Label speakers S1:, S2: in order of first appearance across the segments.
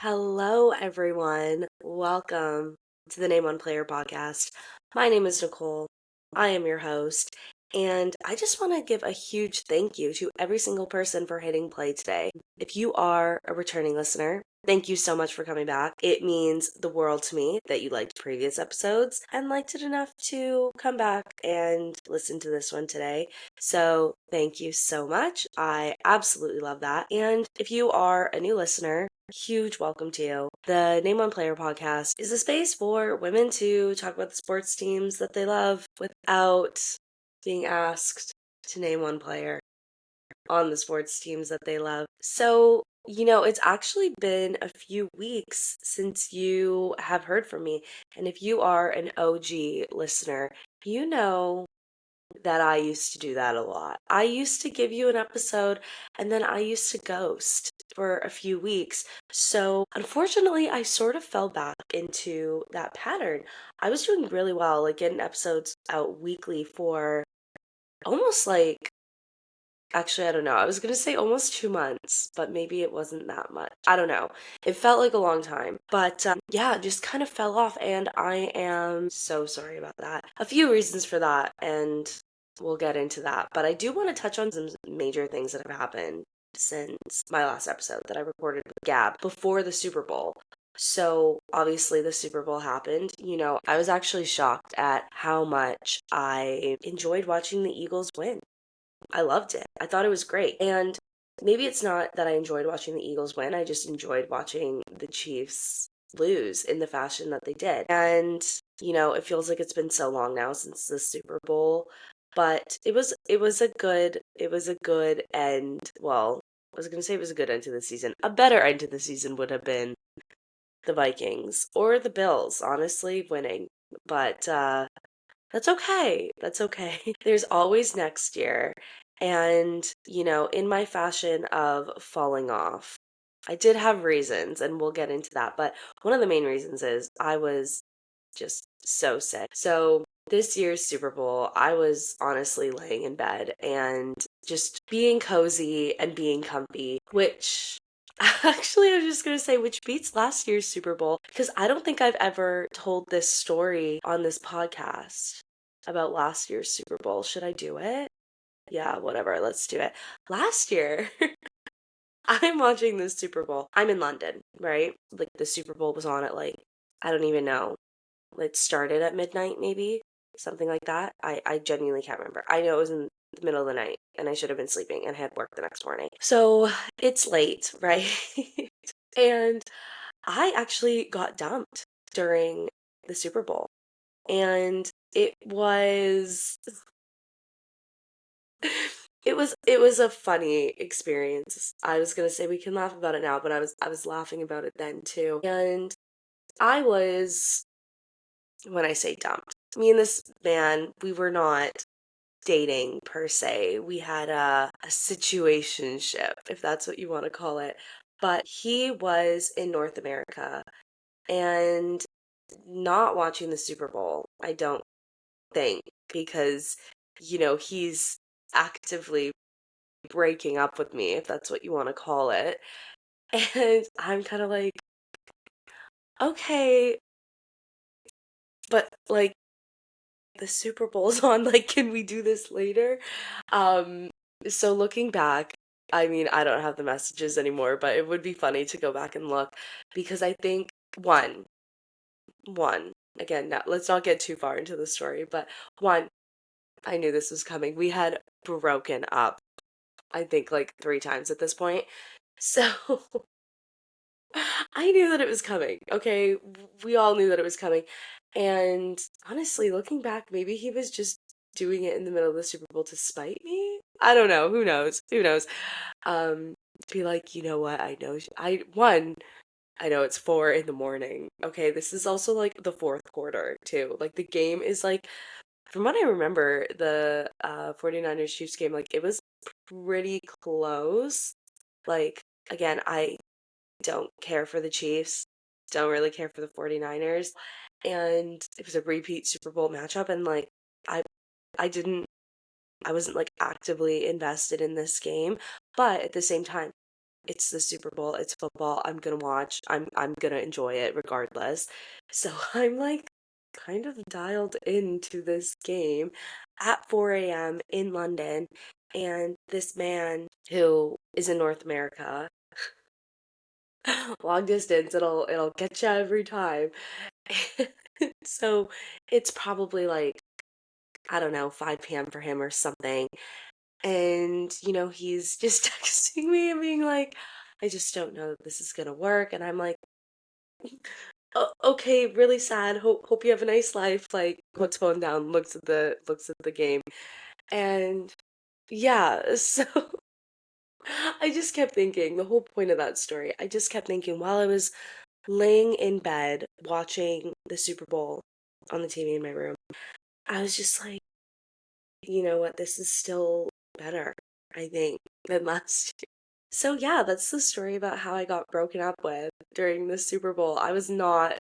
S1: Hello, everyone. Welcome to the Name One Player podcast. My name is Nicole. I am your host, and I just want to give a huge thank you to every single person for hitting play today. If you are a returning listener, thank you so much for coming back. It means the world to me that you liked previous episodes and liked it enough to come back and listen to this one today. So, thank you so much. I absolutely love that. And if you are a new listener, huge welcome to you. The Name One Player podcast is a space for women to talk about the sports teams that they love without being asked to name one player on the sports teams that they love. So, it's actually been a few weeks since you have heard from me. And if you are an OG listener, you know that I used to do that a lot. I used to give you an episode and then I used to ghost for a few weeks. So, unfortunately, I sort of fell back into that pattern. I was doing really well, like getting episodes out weekly for almost actually, I don't know. I was going to say almost 2 months, but maybe it wasn't that much. I don't know. It felt like a long time. But yeah, just kind of fell off. And I am so sorry about that. A few reasons for that. And we'll get into that. But I do want to touch on some major things that have happened since my last episode that I recorded with Gab before the Super Bowl. So, obviously, the Super Bowl happened. I was actually shocked at how much I enjoyed watching the Eagles win. I loved it. I thought it was great. And maybe it's not that I enjoyed watching the Eagles win, I just enjoyed watching the Chiefs lose in the fashion that they did. And, it feels like it's been so long now since the Super Bowl, but it was a good end. Well, I was going to say it was a good end to the season. A better end to the season would have been the Vikings or the Bills, honestly, winning. But that's okay. That's okay. There's always next year. And, in my fashion of falling off, I did have reasons, and we'll get into that. But one of the main reasons is I was just so sick. So, this year's Super Bowl, I was honestly laying in bed and just being cozy and being comfy, which actually, I was just going to say, which beats last year's Super Bowl, because I don't think I've ever told this story on this podcast about last year's Super Bowl. Should I do it? Yeah, whatever. Let's do it. Last year, I'm watching the Super Bowl. I'm in London, right? Like the Super Bowl was on at I don't even know. It started at midnight, maybe something like that. I genuinely can't remember. I know it was in the middle of the night and I should have been sleeping and had work the next morning. So it's late, right? And I actually got dumped during the Super Bowl. And it was a funny experience. I was gonna say we can laugh about it now, but I was laughing about it then too. And I was, when I say dumped, me and this man, we were not dating per se. We had a situationship, if that's what you want to call it. But he was in North America and not watching the Super Bowl, I don't think, because, he's actively breaking up with me, if that's what you want to call it. And I'm kind of like, okay, but the Super Bowl's on, can we do this later? Um, so looking back, I mean, I don't have the messages anymore, but it would be funny to go back and look because I think one, again, let's not get too far into the story, but one, I knew this was coming. We had broken up, I think, 3 times at this point. So I knew that it was coming. Okay, we all knew that it was coming. And honestly, looking back, maybe he was just doing it in the middle of the Super Bowl to spite me. I don't know. Who knows? Who knows? Be like, you know what? I know. I know it's 4 in the morning. Okay, this is also the fourth quarter too. The game is from what I remember, the 49ers Chiefs game, it was pretty close. Like, again, I don't care for the Chiefs, don't really care for the 49ers. And it was a repeat Super Bowl matchup and I I didn't I wasn't actively invested in this game, but at the same time, It's the Super Bowl, it's football. I'm gonna watch. I'm gonna enjoy it regardless. So I'm like kind of dialed into this game at 4 a.m. in London, and this man who is in North America, long distance, it'll get you every time. So it's probably like, I don't know, 5 p.m. for him or something. And, he's just texting me and being like, I just don't know if this is gonna work. And I'm like, okay, really sad. Hope you have a nice life. Like, puts phone down, looks at the game. And yeah, so I just kept thinking, the whole point of that story, I just kept thinking while I was laying in bed watching the Super Bowl on the TV in my room, I was just like, you know what, this is still better, I think, than last year. So yeah, that's the story about how I got broken up with during the Super Bowl. I was not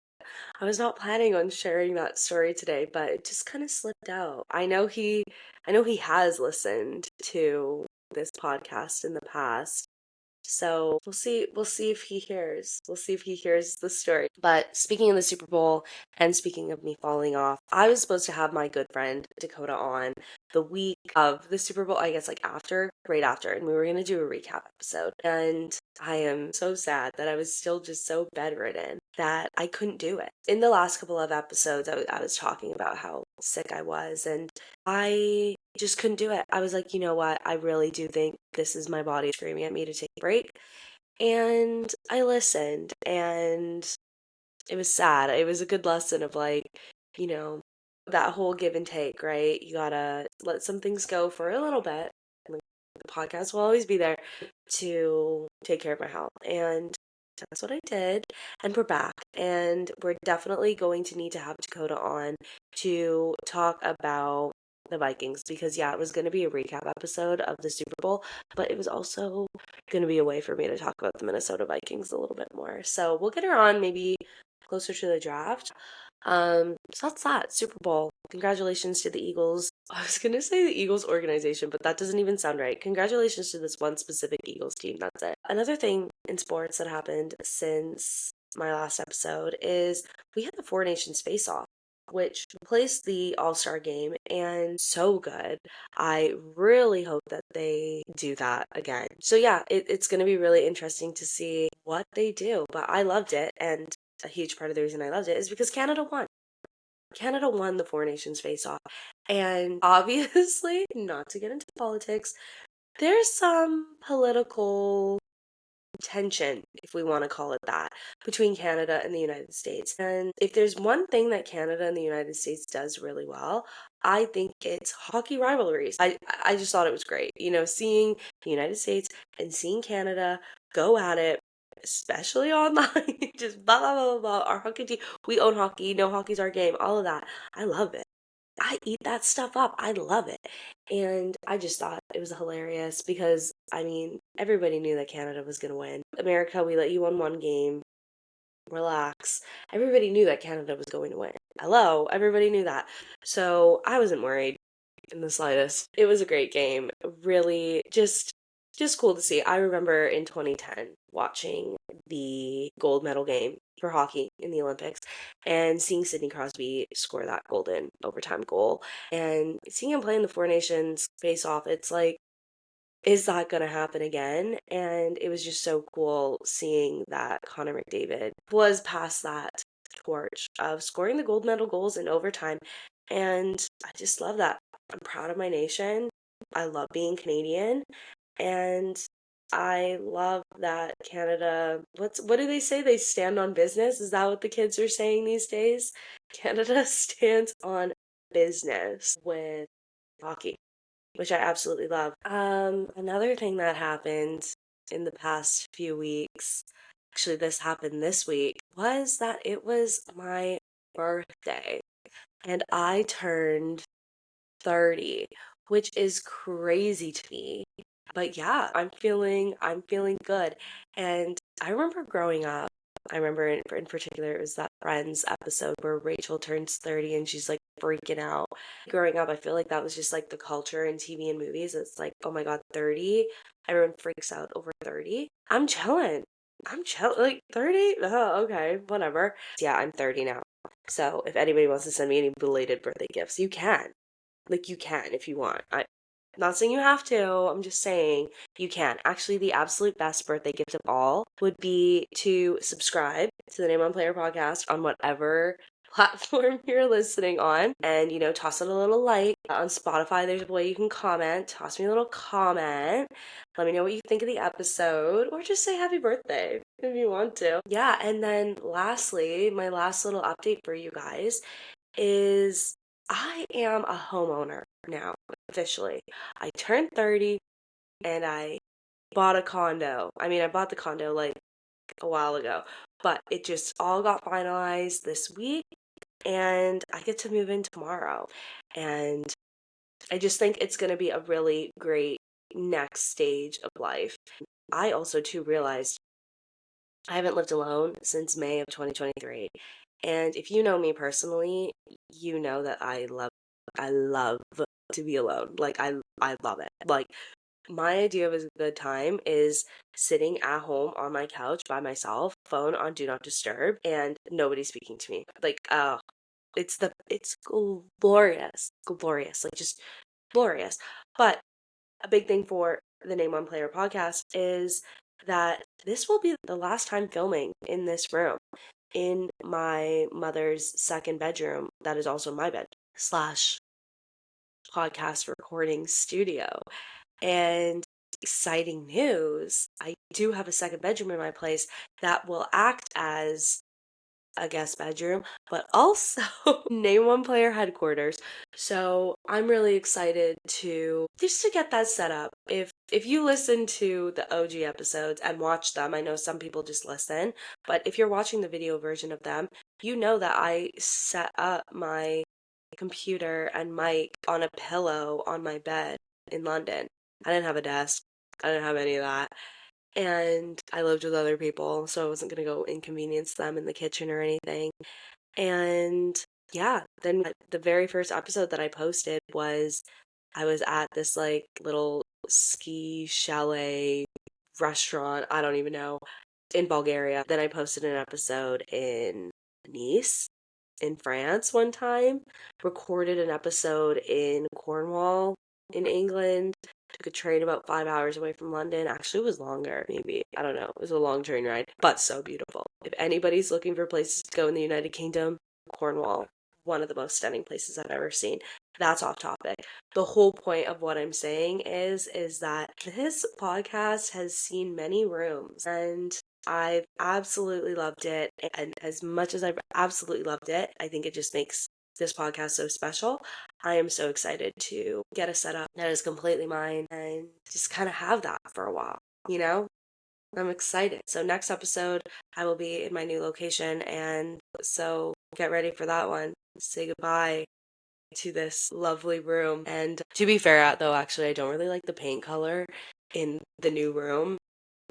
S1: planning on sharing that story today, but it just kind of slipped out. I know he has listened to this podcast in the past. So we'll see if he hears. We'll see if he hears the story. But speaking of the Super Bowl and speaking of me falling off, I was supposed to have my good friend Dakota on the week of the Super Bowl, I guess like after, right after, and we were gonna do a recap episode. And I am so sad that I was still just so bedridden that I couldn't do it. In the last couple of episodes, I was talking about how sick I was, and I just couldn't do it. I was like, you know what? I really do think this is my body screaming at me to take a break. And I listened, and it was sad. It was a good lesson of like, you know, that whole give and take, right? You gotta let some things go for a little bit. Like, the podcast will always be there to take care of my health. And that's what I did. And we're back. And we're definitely going to need to have Dakota on to talk about the Vikings because, yeah, it was going to be a recap episode of the Super Bowl, but it was also going to be a way for me to talk about the Minnesota Vikings a little bit more. So we'll get her on maybe closer to the draft. So that's that. Super Bowl. Congratulations to the Eagles. I was gonna say the Eagles organization, but that doesn't even sound right. Congratulations to this one specific Eagles team. That's it. Another thing in sports that happened since my last episode is we had the Four Nations face off, which replaced the All-Star game, and so good. I really hope that they do that again. So yeah, it's gonna be really interesting to see what they do. But I loved it, and a huge part of the reason I loved it is because Canada won. Canada won the Four Nations face off. And obviously, not to get into politics, there's some political tension, if we want to call it that, between Canada and the United States. And if there's one thing that Canada and the United States does really well, I think it's hockey rivalries. I just thought it was great. Seeing the United States and seeing Canada go at it, especially online, just blah blah blah blah blah. Our hockey team, we own hockey, hockey's our game, all of that. I love it. I eat that stuff up. I love it. And I just thought it was hilarious because, I mean, everybody knew that Canada was going to win. America, we let you win one game. Relax. Everybody knew that Canada was going to win. Hello, everybody knew that. So I wasn't worried in the slightest. It was a great game. Really, just cool to see. I remember in 2010 watching the gold medal game for hockey in the Olympics and seeing Sidney Crosby score that golden overtime goal and seeing him play in the Four Nations face off. It's like, is that going to happen again? And it was just so cool seeing that Connor McDavid was past that torch of scoring the gold medal goals in overtime. And I just love that. I'm proud of my nation. I love being Canadian. And I love that Canada, what do they say? They stand on business? Is that what the kids are saying these days? Canada stands on business with hockey, which I absolutely love. Another thing that happened in the past few weeks, actually this happened this week, was that it was my birthday and I turned 30, which is crazy to me. But yeah, I'm feeling good. And I remember growing up, I remember in particular, it was that Friends episode where Rachel turns 30 and she's like freaking out. Growing up, I feel like that was just like the culture in TV and movies. It's like, oh my God, 30. Everyone freaks out over 30. I'm chilling. I'm chill like 30? Oh, okay, whatever. Yeah, I'm 30 now. So if anybody wants to send me any belated birthday gifts, you can. Like you can if you want. I'm not saying you have to. I'm just saying you can. Actually, the absolute best birthday gift of all would be to subscribe to the Name on Player podcast on whatever platform you're listening on, and toss it a little like. On Spotify there's a way you can comment. Toss me a little comment. Let me know what you think of the episode, or just say happy birthday if you want to. Yeah, and then lastly, my last little update for you guys is I am a homeowner now, officially. I turned 30 and I bought a condo. I mean, I bought the condo like a while ago, but it just all got finalized this week and I get to move in tomorrow. And I just think it's going to be a really great next stage of life. I also, too, realized I haven't lived alone since May of 2023. And if you know me personally, you know that I love to be alone. Like I love it. Like my idea of a good time is sitting at home on my couch by myself, phone on do not disturb, and nobody speaking to me. Like it's glorious. Glorious. Like just glorious. But a big thing for the Name on Player podcast is that this will be the last time filming in this room, in my mother's second bedroom. That is also my bed slash podcast recording studio. And exciting news, I do have a second bedroom in my place that will act as a guest bedroom, but also Name One Player headquarters. So I'm really excited to get that set up. If you listen to the OG episodes and watch them, I know some people just listen, but if you're watching the video version of them, you know that I set up my computer and mic on a pillow on my bed in London. I didn't have a desk. I didn't have any of that. And I lived with other people, so I wasn't going to go inconvenience them in the kitchen or anything. And yeah, then the very first episode that I posted was I was at this like little ski chalet restaurant, I don't even know, in Bulgaria. Then I posted an episode in Nice, in France one time, recorded an episode in Cornwall, in England, took a train about 5 hours away from London. Actually, it was longer, maybe. I don't know. It was a long train ride, but so beautiful. If anybody's looking for places to go in the United Kingdom, Cornwall, one of the most stunning places I've ever seen. That's off topic. The whole point of what I'm saying is that this podcast has seen many rooms and I've absolutely loved it. And as much as I've absolutely loved it, I think it just makes this podcast so special. I am so excited to get a setup that is completely mine and just kind of have that for a while, you know? I'm excited. So next episode, I will be in my new location, and so get ready for that one. Say goodbye to this lovely room. And to be fair, though, actually, I don't really like the paint color in the new room.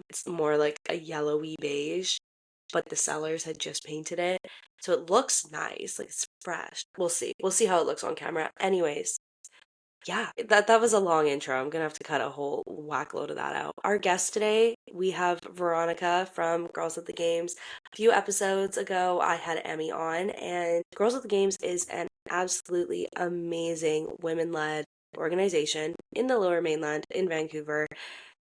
S1: It's more like a yellowy beige, but the sellers had just painted it. So it looks nice, like it's fresh. We'll see. We'll see how it looks on camera. Anyways, yeah, that was a long intro. I'm gonna have to cut a whole whack load of that out. Our guest today, we have Veronica from Girls at the Games. A few episodes ago, I had Emmy on, and Girls at the Games is an absolutely amazing women-led organization in the Lower Mainland in Vancouver.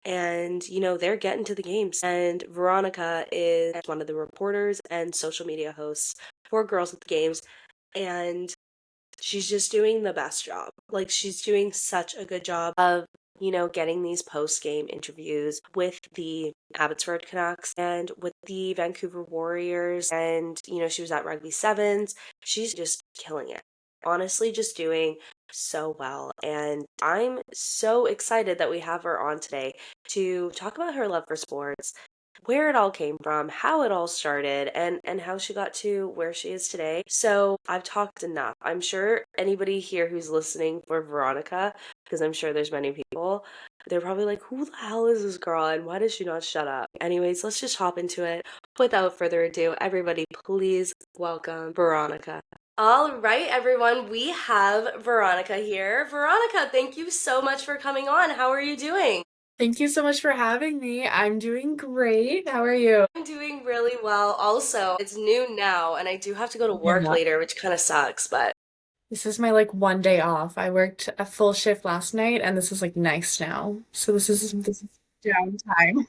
S1: And, they're getting to the games. And Veronica is one of the reporters and social media hosts for Girls at the Games. And she's just doing the best job. Like, she's doing such a good job of, getting these post-game interviews with the Abbotsford Canucks and with the Vancouver Warriors. And, she was at Rugby Sevens. She's just killing it. Honestly, just doing so well. And I'm so excited that we have her on today to talk about her love for sports, where it all came from, how it all started, and how she got to where she is today. So I've talked enough. I'm sure anybody here who's listening for Veronica, because I'm sure there's many people, They're probably like, who the hell is this girl and why does she not shut up? Anyways, let's just hop into it. Without further ado, everybody, please welcome Veronica. All right, everyone, we have Veronica here. Veronica, thank you so much for coming on. How are you doing?
S2: Thank you so much for having me. I'm doing great. How are you?
S1: I'm doing really well. Also, it's noon now, and I do have to go to work
S2: Yeah.
S1: later, which kind of sucks, but
S2: This is my like one day off. I worked a full shift last night and this is like nice now. So this is downtime.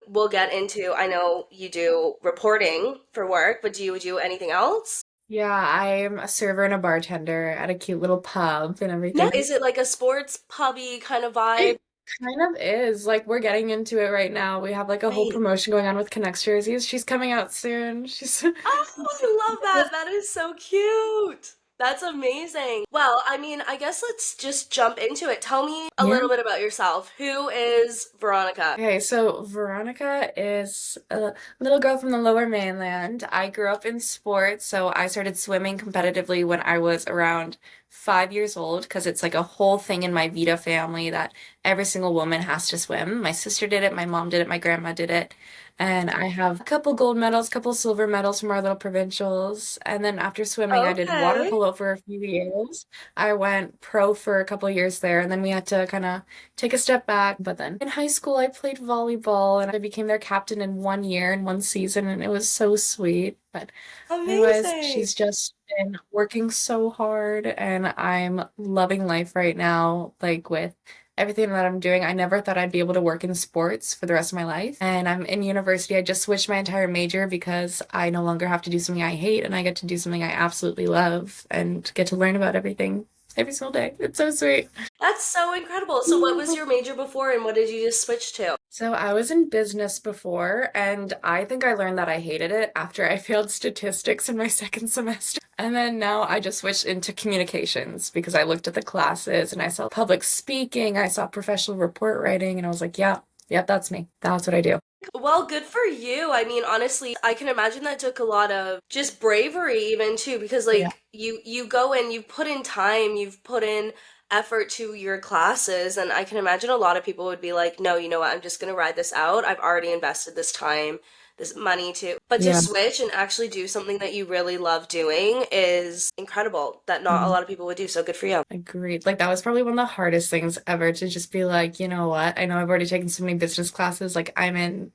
S1: we'll get into, I know you do reporting for work, but do you do anything else?
S2: Yeah, I'm a server and a bartender at a cute little pub and
S1: No.
S2: everything.
S1: Is it like a sports pubby kind of vibe?
S2: It kind of is. Like we're getting into it right now. We have like a whole
S1: Wait.
S2: promotion going on with Connects jerseys. She's coming out soon. She's
S1: Oh, I love that. That is so cute. That's amazing. Well, I mean, I guess let's just jump into it. Tell me a
S2: Yeah.
S1: little bit about yourself. Who is Veronica?
S2: Okay, so Veronica is a little girl from the Lower Mainland. I grew up in sports, so I started swimming competitively when I was around 5 years old because it's like a whole thing in my Vita family that every single woman has to swim. My sister did it, my mom did it, my grandma did it. And I have a couple gold medals, couple silver medals from our little provincials. And then after swimming, I did water
S1: Okay.
S2: polo for a few years. I went pro for a couple years there, and then we had to kind of take a step back. But then in high school, I played volleyball and I became their captain in 1 year in one season, and it was so sweet. But anyways,
S1: Amazing.
S2: she's just been working so hard, and I'm loving life right now, like with everything that I'm doing. I never thought I'd be able to work in sports for the rest of my life. And I'm in university. I just switched my entire major because I no longer have to do something I hate and I get to do something I absolutely love and get to learn about everything every single day. It's so sweet.
S1: That's so incredible. So, what was your major before and what did you just switch to?
S2: So I was in business before, and I think I learned that I hated it after I failed statistics in my second semester. And then now I just switched into communications because I looked at the classes and I saw public speaking, I saw professional report writing, and I was like, yeah, yep, that's me. That's what I do.
S1: Well, good for you. I mean, honestly, I can imagine that took a lot of just bravery even too, because
S2: Yeah.
S1: like you go in, you put in time, you've put in effort to your classes, and I can imagine a lot of people would be like, "No, you know what? I'm just gonna ride this out. I've already invested this time, this money to." But to
S2: Yeah.
S1: switch and actually do something that you really love doing is incredible that not a lot of people would do. So good for you.
S2: Agreed. Like that was probably one of the hardest things ever to just be like, you know what? I know I've already taken so many business classes. Like I'm in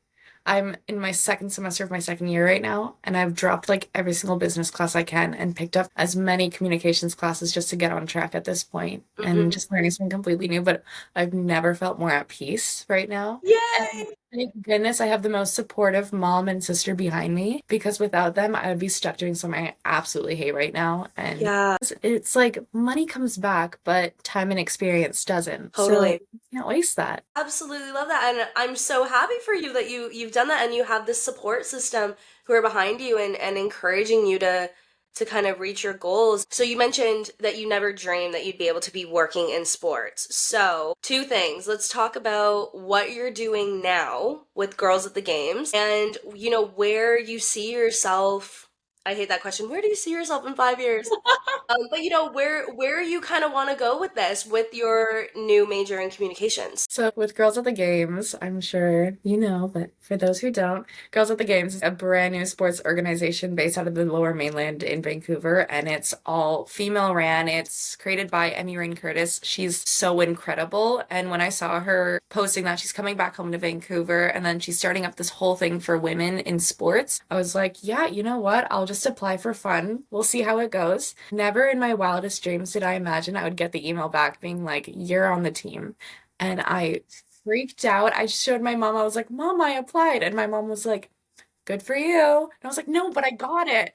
S2: my second semester of my second year right now, and I've dropped like every single business class I can and picked up as many communications classes just to get on track at this point and
S1: Hmm.
S2: just learning something completely new. But I've never felt more at peace right now. And
S1: Yay!
S2: thank goodness I have the most supportive mom and sister behind me because without them, I would be stuck doing something I absolutely hate right now. And
S1: Yeah,
S2: it's like money comes back, but time and experience doesn't. So
S1: totally.
S2: you can't waste that.
S1: Absolutely love that. And I'm so happy for you that you've done that and you have this support system who are behind you and encouraging you to kind of reach your goals. So you mentioned that you never dreamed that you'd be able to be working in sports. So, two things. Let's talk about what you're doing now with Girls at the Games and where you see yourself. I hate that question. Where do you see yourself in 5 years? But where you kind of want to go with this with your new major in communications.
S2: So, with Girls at the Games, I'm sure you know, but for those who don't, Girls at the Games is a brand new sports organization based out of the Lower Mainland in Vancouver, and it's all female ran. It's created by Emmy Rain Curtis. She's so incredible. And when I saw her posting that she's coming back home to Vancouver and then she's starting up this whole thing for women in sports, I was like, yeah, you know what? I'll just apply for fun. We'll see how it goes. Never in my wildest dreams did I imagine I would get the email back being like, you're on the team. And I freaked out. I showed my mom. I was like, Mom, I applied. And my mom was like, good for you. And I was like, no, but I got it.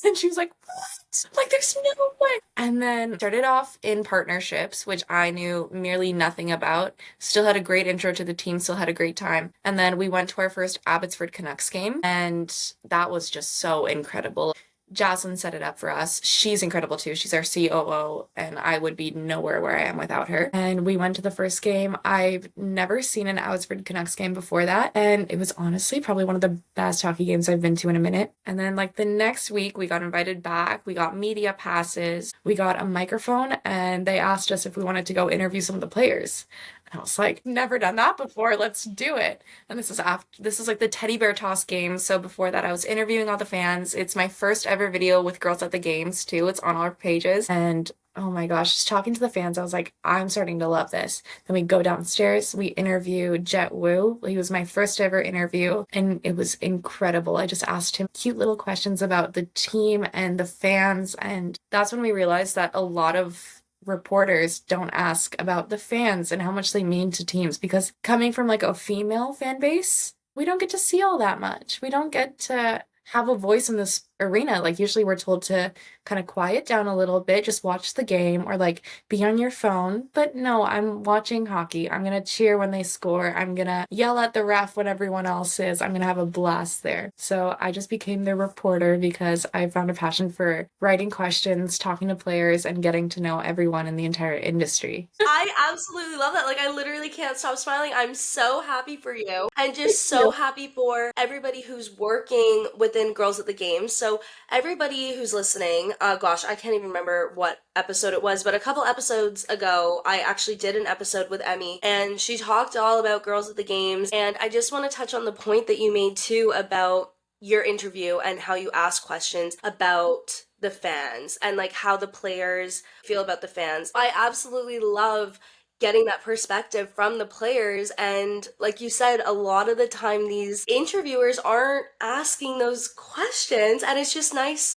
S2: And she was like, what? Like, there's no way. And then started off in partnerships, which I knew merely nothing about. Still had a great intro to the team, still had a great time. And then we went to our first Abbotsford Canucks game, and that was just so incredible. Jocelyn set it up for us. She's incredible too. She's our COO, and I would be nowhere where I am without her. And we went to the first game. I've never seen an Abbotsford Canucks game before that, and it was honestly probably one of the best hockey games I've been to in a minute. And then, like the next week, we got invited back. We got media passes. We got a microphone, and they asked us if we wanted to go interview some of the players. I was like, never done that before. Let's do it. And this is like the teddy bear toss game. So before that, I was interviewing all the fans. It's my first ever video with girls at the games too. It's on our pages. And oh my gosh, just talking to the fans, I was like, I'm starting to love this. Then we go downstairs, we interview Jet Wu. He was my first ever interview, and it was incredible. I just asked him cute little questions about the team and the fans. And that's when we realized that a lot of reporters don't ask about the fans and how much they mean to teams, because coming from like a female fan base, we don't get to see all that much. We don't get to have a voice in this arena. Like usually we're told to kind of quiet down a little bit, just watch the game or like be on your phone. But no, I'm watching hockey. I'm going to cheer when they score. I'm going to yell at the ref when everyone else is. I'm going to have a blast there. So I just became the reporter because I found a passion for writing questions, talking to players, and getting to know everyone in the entire industry.
S1: I absolutely love that. Like, I literally can't stop smiling. I'm so happy for you and
S2: Thank
S1: just so
S2: you.
S1: happy for everybody who's working within Girls at the Games. So, everybody who's listening, gosh, I can't even remember what episode it was, but a couple episodes ago, I actually did an episode with Emmy and she talked all about Girls at the Games. And I just want to touch on the point that you made too about your interview and how you ask questions about the fans and like how the players feel about the fans. I absolutely love getting that perspective from the players. And like you said, a lot of the time these interviewers aren't asking those questions. And it's just nice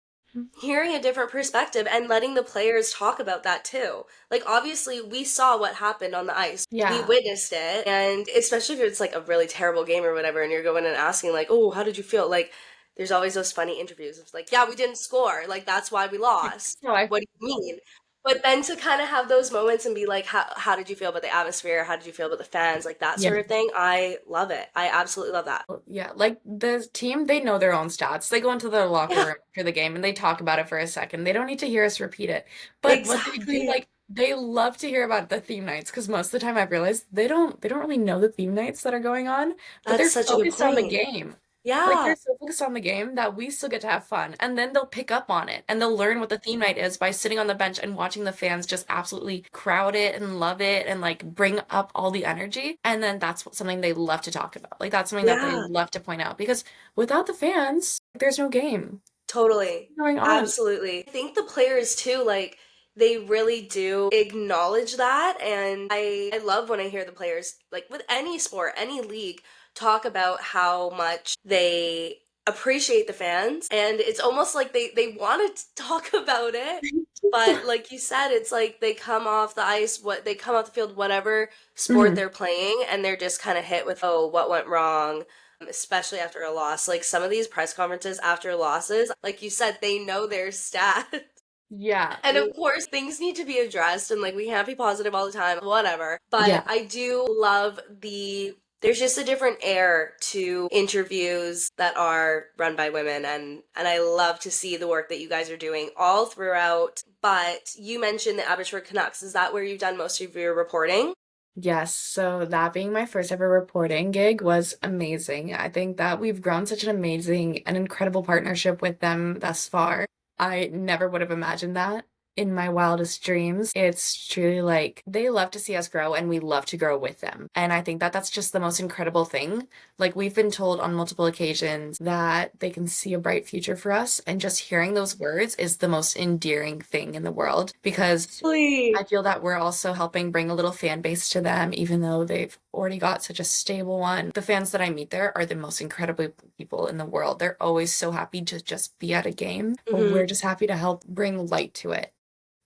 S1: hearing a different perspective and letting the players talk about that too. Like, obviously, we saw what happened on the ice. We
S2: Yeah.
S1: witnessed it. And especially if it's like a really terrible game or whatever, and you're going and asking, like, oh, how did you feel? Like, there's always those funny interviews. It's like, yeah, we didn't score. Like, that's why we lost.
S2: No, I
S1: What do you mean? But then to kind of have those moments and be like, how did you feel about the atmosphere? How did you feel about the fans? Like that
S2: yeah.
S1: sort of thing. I love it. I absolutely love that.
S2: Yeah, like the team, they know their own stats. They go into their locker
S1: Yeah,
S2: room after the game and they talk about it for a second. They don't need to hear us repeat it. But what they do,
S1: exactly.
S2: like, they love to hear about the theme nights because most of the time I've realized they don't really know the theme nights that are going on, but
S1: That's
S2: they're
S1: such a good
S2: focused on the
S1: point.
S2: game. Like
S1: Yeah.
S2: they're so focused on the game that we still get to have fun. And then they'll pick up on it and they'll learn what the theme night is by sitting on the bench and watching the fans just absolutely crowd it and love it and like bring up all the energy. And then something they love to talk about. Like that's something that they
S1: Yeah,
S2: love to point out because without the fans, there's no game
S1: totally.
S2: going on.
S1: Absolutely. I think the players too, like, they really do acknowledge that. And I love when I hear the players, like with any sport, any league, talk about how much they appreciate the fans. And it's almost like they want to talk about it. But like you said, it's like they come off the ice, they come off the field, whatever sport
S2: Mhm.
S1: they're playing, and they're just kind of hit with, oh, what went wrong? Especially after a loss. Like some of these press conferences after losses, like you said, they know their stats.
S2: Yeah.
S1: And of course, things need to be addressed and like we can't be positive all the time, whatever. But
S2: Yeah.
S1: I do love there's just a different air to interviews that are run by women and I love to see the work that you guys are doing all throughout. But you mentioned the Abbotsford Canucks. Is that where you've done most of your reporting?
S2: Yes, so that being my first ever reporting gig was amazing. I think that we've grown such an amazing and incredible partnership with them thus far. I never would have imagined that in my wildest dreams. It's truly like they love to see us grow and we love to grow with them. And I think that that's just the most incredible thing. Like we've been told on multiple occasions that they can see a bright future for us, and just hearing those words is the most endearing thing in the world because I
S1: Please.
S2: feel that we're also helping bring a little fan base to them, even though they've already got such a stable one. The fans that I meet there are the most incredible people in the world. They're always so happy to just be at a game.
S1: Hmm.
S2: We're just happy to help bring light to it.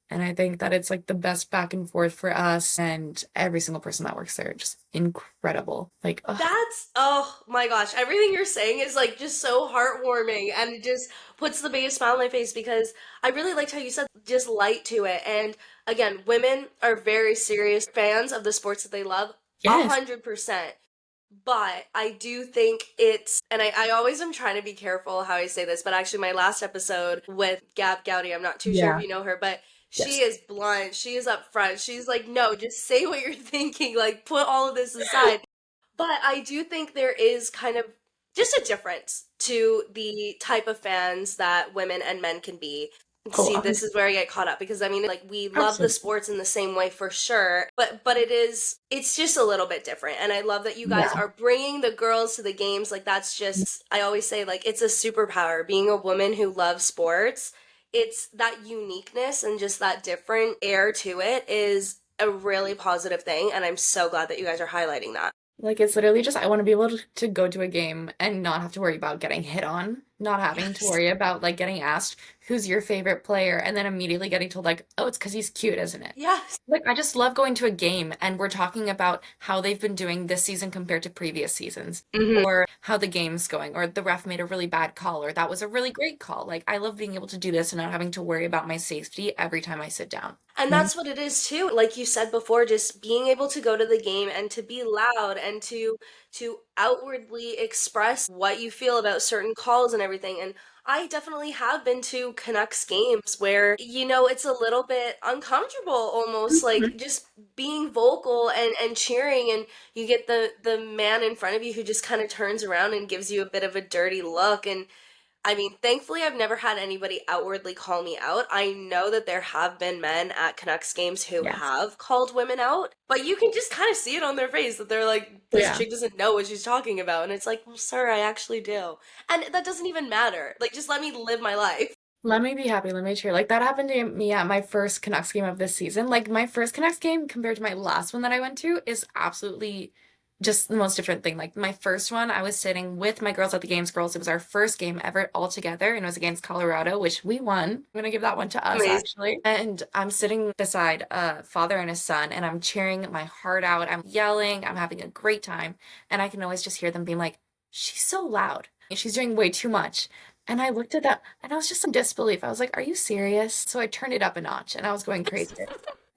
S2: And I think that it's like the best back and forth for us and every single person that works there. Just incredible. Like, ugh,
S1: That's, oh my gosh, everything you're saying is like just so heartwarming and it just puts the biggest smile on my face because I really liked how you said just light to it. And again, women are very serious fans of the sports that they love, a
S2: yes.
S1: 100%. But I do think and I always am trying to be careful how I say this, but actually, my last episode with Gab Gowdy, I'm not too sure if
S2: Yeah.
S1: you know her, but she
S2: Yes.
S1: is blunt. She is upfront. She's like, no, just say what you're thinking. Like, put all of this aside. But I do think there is kind of just a difference to the type of fans that women and men can be.
S2: Oh,
S1: See, this is where I get caught up because I mean, like we love the
S2: absolutely.
S1: sports in the same way for sure, but it's just a little bit different. And I love that you guys
S2: Yeah.
S1: are bringing the girls to the games. Like that's just I always say like it's a superpower being a woman who loves sports. It's that uniqueness and just that different air to it is a really positive thing, and I'm so glad that you guys are highlighting that.
S2: Like it's literally just I want to be able to go to a game and not have to worry about getting hit on, not having to
S1: Yes.
S2: worry about like getting asked who's your favorite player and then immediately getting told like, "Oh, it's 'cause he's cute, isn't it?"
S1: Yes.
S2: Like I just love going to a game and we're talking about how they've been doing this season compared to previous seasons
S1: Mhm.
S2: or how the game's going or the ref made a really bad call or that was a really great call. Like I love being able to do this and not having to worry about my safety every time I sit down.
S1: And that's what it is too. Like you said before, just being able to go to the game and to be loud and to outwardly express what you feel about certain calls and everything. And I definitely have been to Canucks games where, it's a little bit uncomfortable almost like
S2: Mhm.
S1: just being vocal and cheering, and you get the man in front of you who just kind of turns around and gives you a bit of a dirty look. And I mean, thankfully, I've never had anybody outwardly call me out. I know that there have been men at Canucks games who
S2: Yes.
S1: have called women out, but you can just kind of see it on their face that they're like, this
S2: Yeah.
S1: chick doesn't know what she's talking about. And it's like, well, sir, I actually do. And that doesn't even matter. Like, just let me live my life.
S2: Let me be happy, let me cheer. Like that happened to me at my first Canucks game of this season. Like my first Canucks game compared to my last one that I went to is absolutely just the most different thing. Like my first one, I was sitting with my girls at the games girls. It was our first game ever all together and it was against Colorado, which we won. I'm gonna give that one to us
S1: Amazing.
S2: actually. And I'm sitting beside a father and a son and I'm cheering my heart out. I'm yelling, I'm having a great time. And I can always just hear them being like, she's so loud. She's doing way too much. And I looked at that and I was just in disbelief. I was like, are you serious? So I turned it up a notch and I was going crazy.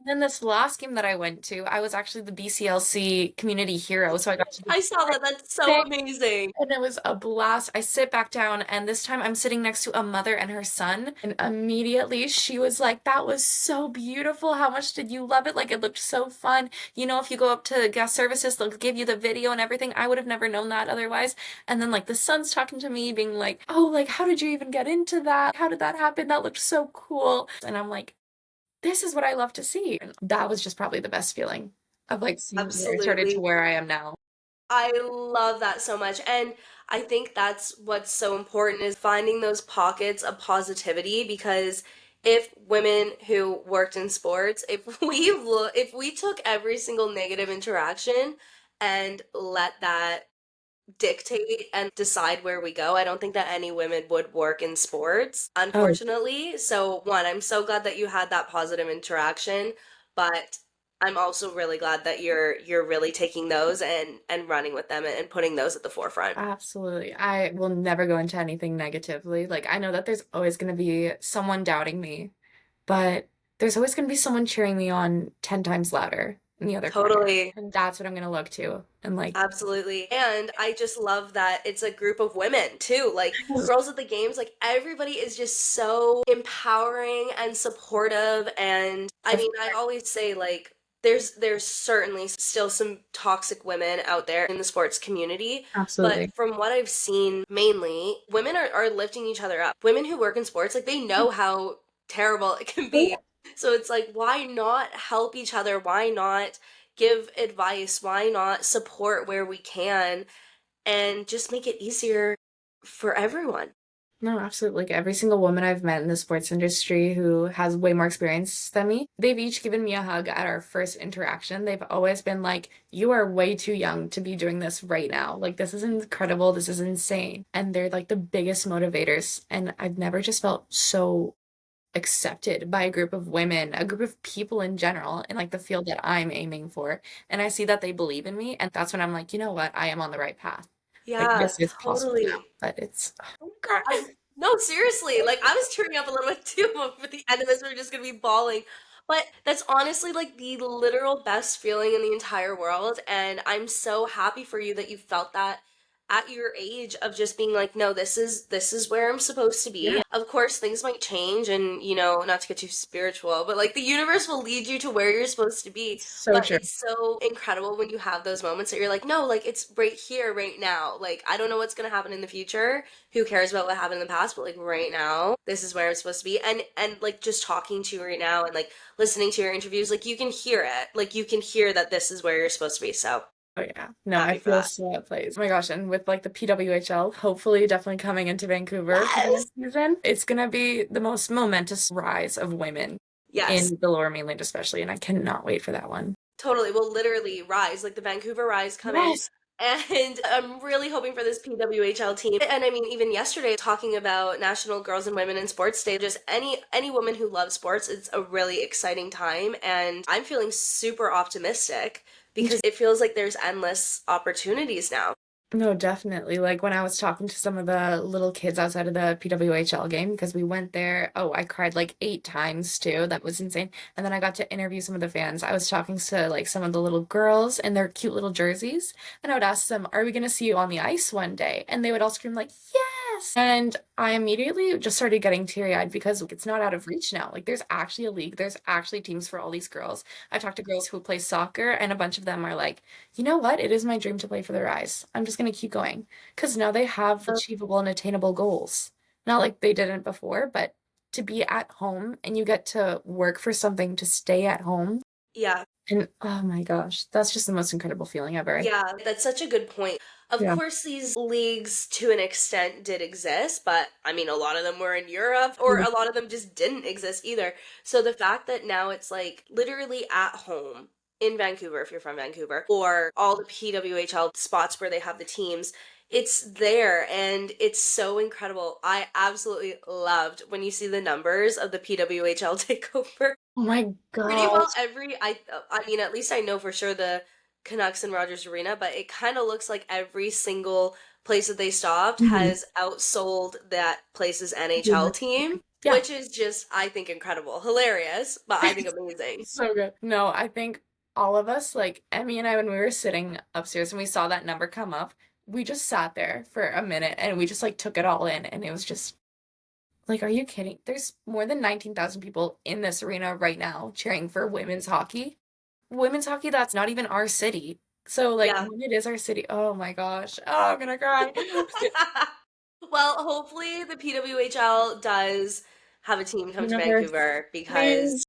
S2: And then this last game that I went to, I was actually the BCLC community hero. So I got to do
S1: I saw that. That's so
S2: thing.
S1: amazing.
S2: And it was a blast. I sit back down, and this time I'm sitting next to a mother and her son. And immediately she was like, that was so beautiful. How much did you love it? Like, it looked so fun. You know, if you go up to guest services, they'll give you the video and everything. I would have never known that otherwise. And then, like, the son's talking to me, being like, oh, like, how did you even get into that? How did that happen? That looked so cool. And I'm like, this is what I love to see. And that was just probably the best feeling of like seeing where I started to
S1: Absolutely.
S2: where I am now.
S1: I love that so much. And I think that's what's so important is finding those pockets of positivity because if women who worked in sports, if we took every single negative interaction and let that dictate and decide where we go, I don't think that any women would work in sports,
S2: Oh,
S1: unfortunately. So, one, I'm so glad that you had that positive interaction, but I'm also really glad that you're really taking those and running with them and putting those at the forefront.
S2: absolutely. I will never go into anything negatively. Like, I know that there's always going to be someone doubting me, but there's always going to be someone cheering me on 10 times louder in the other corner.
S1: Totally.
S2: And that's what I'm going to look to. And like,
S1: Absolutely. And I just love that it's a group of women too. Like girls at the games, like everybody is just so empowering and supportive. And I
S2: I've,
S1: mean, I always say like there's certainly still some toxic women out there in the sports community, but
S2: absolutely.
S1: from what I've seen, mainly women are lifting each other up. Women who work in sports, like they know how terrible it can be. So it's like, why not help each other? Why not give advice? Why not support where we can and just make it easier for everyone?
S2: No, absolutely. Like every single woman I've met in the sports industry who has way more experience than me, they've each given me a hug at our first interaction. They've always been like, you are way too young to be doing this right now. Like, this is incredible. This is insane. And they're like the biggest motivators. And I've never just felt so accepted by a group of women, a group of people in general, in like the field that I'm aiming for. And I see that they believe in me. And that's when I'm like, you know what? I am on the right path. Like,
S1: Yeah,
S2: this is possible now.
S1: totally.
S2: But it's, oh God.
S1: No, seriously, like I was tearing up a little bit too, but for the end of this, we're just gonna be bawling. But that's honestly like the literal best feeling in the entire world, and I'm so happy for you that you felt that at your age of just being like, no, this is where I'm supposed to
S2: Yeah,
S1: be. Of course, things might change and, not to get too spiritual, but like the universe will lead you to where you're supposed to be.
S2: it's so
S1: But
S2: true.
S1: it's so incredible when you have those moments that you're like, no, like it's right here, right now. Like I don't know what's gonna happen in the future. Who cares about what happened in the past? But like right now, this is where I'm supposed to be. And like just talking to you right now and like listening to your interviews, like you can hear it. Like you can hear that this is where you're supposed to be. So
S2: Oh yeah. No, I
S1: happy for
S2: feel
S1: that.
S2: so at place. Oh my gosh, and with like the PWHL, hopefully definitely coming into Vancouver for the
S1: Yes.
S2: next season, it's gonna be the most momentous rise of women
S1: Yes.
S2: in the Lower Mainland especially, and I cannot wait for that one.
S1: Totally. We'll literally rise, like the Vancouver Rise coming.
S2: Yes.
S1: And I'm really hoping for this PWHL team. And I mean, even yesterday, talking about National Girls and Women in Sports Day, just any woman who loves sports, it's a really exciting time. And I'm feeling super optimistic because it feels like there's endless opportunities now.
S2: No, definitely. Like when I was talking to some of the little kids outside of the PWHL game, because we went there. Oh, I cried like 8 times too. That was insane. And then I got to interview some of the fans. I was talking to like some of the little girls in their cute little jerseys, and I would ask them, "Are we going to see you on the ice one day?" And they would all scream like, "Yes!" And I immediately just started getting teary-eyed because it's not out of reach now. Like there's actually a league. There's actually teams for all these girls. I talked to girls who play soccer, and a bunch of them are like, you know what? It is my dream to play for the Rise. I'm just going to keep going because now they have achievable and attainable goals. Not like they didn't before, but to be at home and you get to work for something to stay at home.
S1: Yeah.
S2: And oh my gosh, that's just the most incredible feeling ever.
S1: Yeah, that's such a good point. Of
S2: Yeah.
S1: course, these leagues to an extent did exist, but I mean, a lot of them were in Europe, or
S2: Mm.
S1: a lot of them just didn't exist either. So the fact that now it's like literally at home in Vancouver, if you're from Vancouver, or all the PWHL spots where they have the teams, it's there and it's so incredible. I absolutely loved when you see the numbers of the PWHL takeover.
S2: Oh my
S1: Pretty well
S2: gosh.
S1: I mean, at least I know for sure the Canucks and Rogers Arena, but it kind of looks like every single place that they stopped
S2: Mhm.
S1: has outsold that place's NHL
S2: Yeah.
S1: team,
S2: Yeah.
S1: which is just, I think, incredible. Hilarious, but I think amazing.
S2: So good. No, I think all of us, like Emmy and I, when we were sitting upstairs and we saw that number come up, we just sat there for a minute and we just like took it all in. And it was just like, are you kidding? There's more than 19,000 people in this arena right now cheering for women's hockey. Women's hockey, that's not even our city. So, like,
S1: Yeah.
S2: when it is our city, oh my gosh. Oh, I'm gonna cry.
S1: Well, hopefully the PWHL does have a team come to
S2: Universe,
S1: Vancouver because
S2: please.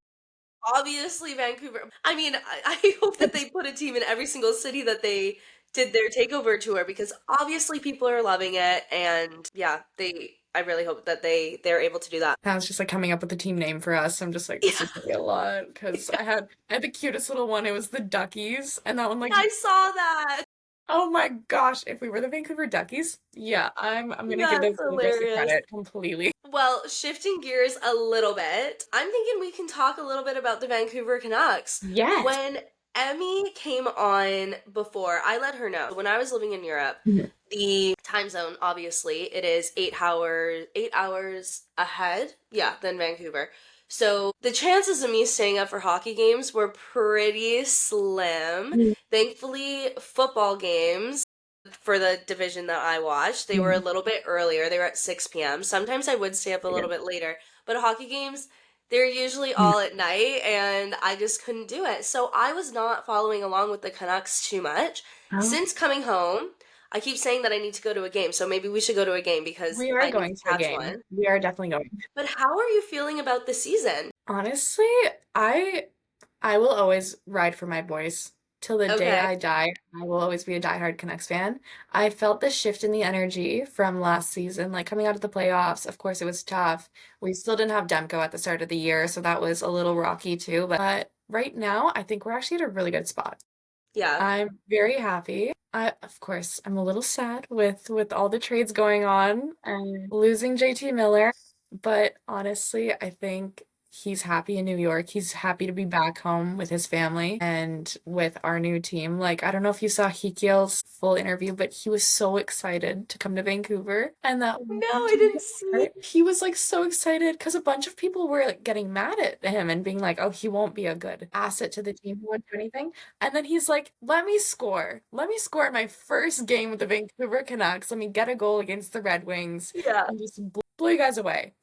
S1: obviously, Vancouver. I mean, I hope that they put a team in every single city that they did their takeover tour because obviously people are loving it, and yeah, they. I really hope that they're able to do that.
S2: I was just like coming up with a team name for us. I'm just like, this
S1: Yeah,
S2: is gonna be a lot because I had the cutest little one. It was the Duckies, and that one like,
S1: I saw that.
S2: oh my gosh, if we were the Vancouver Duckies, yeah, I'm gonna give
S1: That's
S2: those little girls the
S1: hilarious.
S2: credit completely.
S1: Well, shifting gears a little bit, I'm thinking we can talk a little bit about the Vancouver Canucks.
S2: Yes.
S1: When Emmy came on before, I let her know when I was living in Europe,
S2: Mhm.
S1: the time zone, obviously, it is 8 hours ahead, yeah, than Vancouver. So the chances of me staying up for hockey games were pretty slim. Thankfully, football games for the division that I watched, they were a
S2: Mhm.
S1: little bit earlier. They were at 6 p.m. Sometimes I would stay up a
S2: Yeah.
S1: little bit later, but hockey games, they're usually
S2: Yeah.
S1: all at night, and I just couldn't do it. So I was not following along with the Canucks too much.
S2: Oh,
S1: Since coming home, I keep saying that I need to go to a game, so maybe we should go to a game because
S2: we are
S1: I need to
S2: going to a
S1: catch
S2: game.
S1: one.
S2: We are definitely going.
S1: But how are you feeling about the season?
S2: Honestly, I I will always ride for my boys. Till the day
S1: Okay.
S2: I die, I will always be a diehard Canucks fan. I felt the shift in the energy from last season, like coming out of the playoffs. Of course, it was tough. We still didn't have Demko at the start of the year, so that was a little rocky too. But right now, I think we're actually at a really good spot.
S1: Yeah.
S2: I'm very happy. Of course, I'm a little sad with all the trades going on and losing JT Miller, but honestly, I think He's happy in New York. He's happy to be back home with his family and with our new team. Like, I don't know if you saw Hikiel's full interview, but he was so excited to come to Vancouver. And that
S1: No, I didn't see.
S2: he was like so excited because a bunch of people were like getting mad at him and being like, oh, he won't be a good asset to the team. He won't do anything. And then he's like, let me score. Let me score in my first game with the Vancouver Canucks. Let me get a goal against the Red Wings
S1: Yeah.
S2: and just blow you guys away.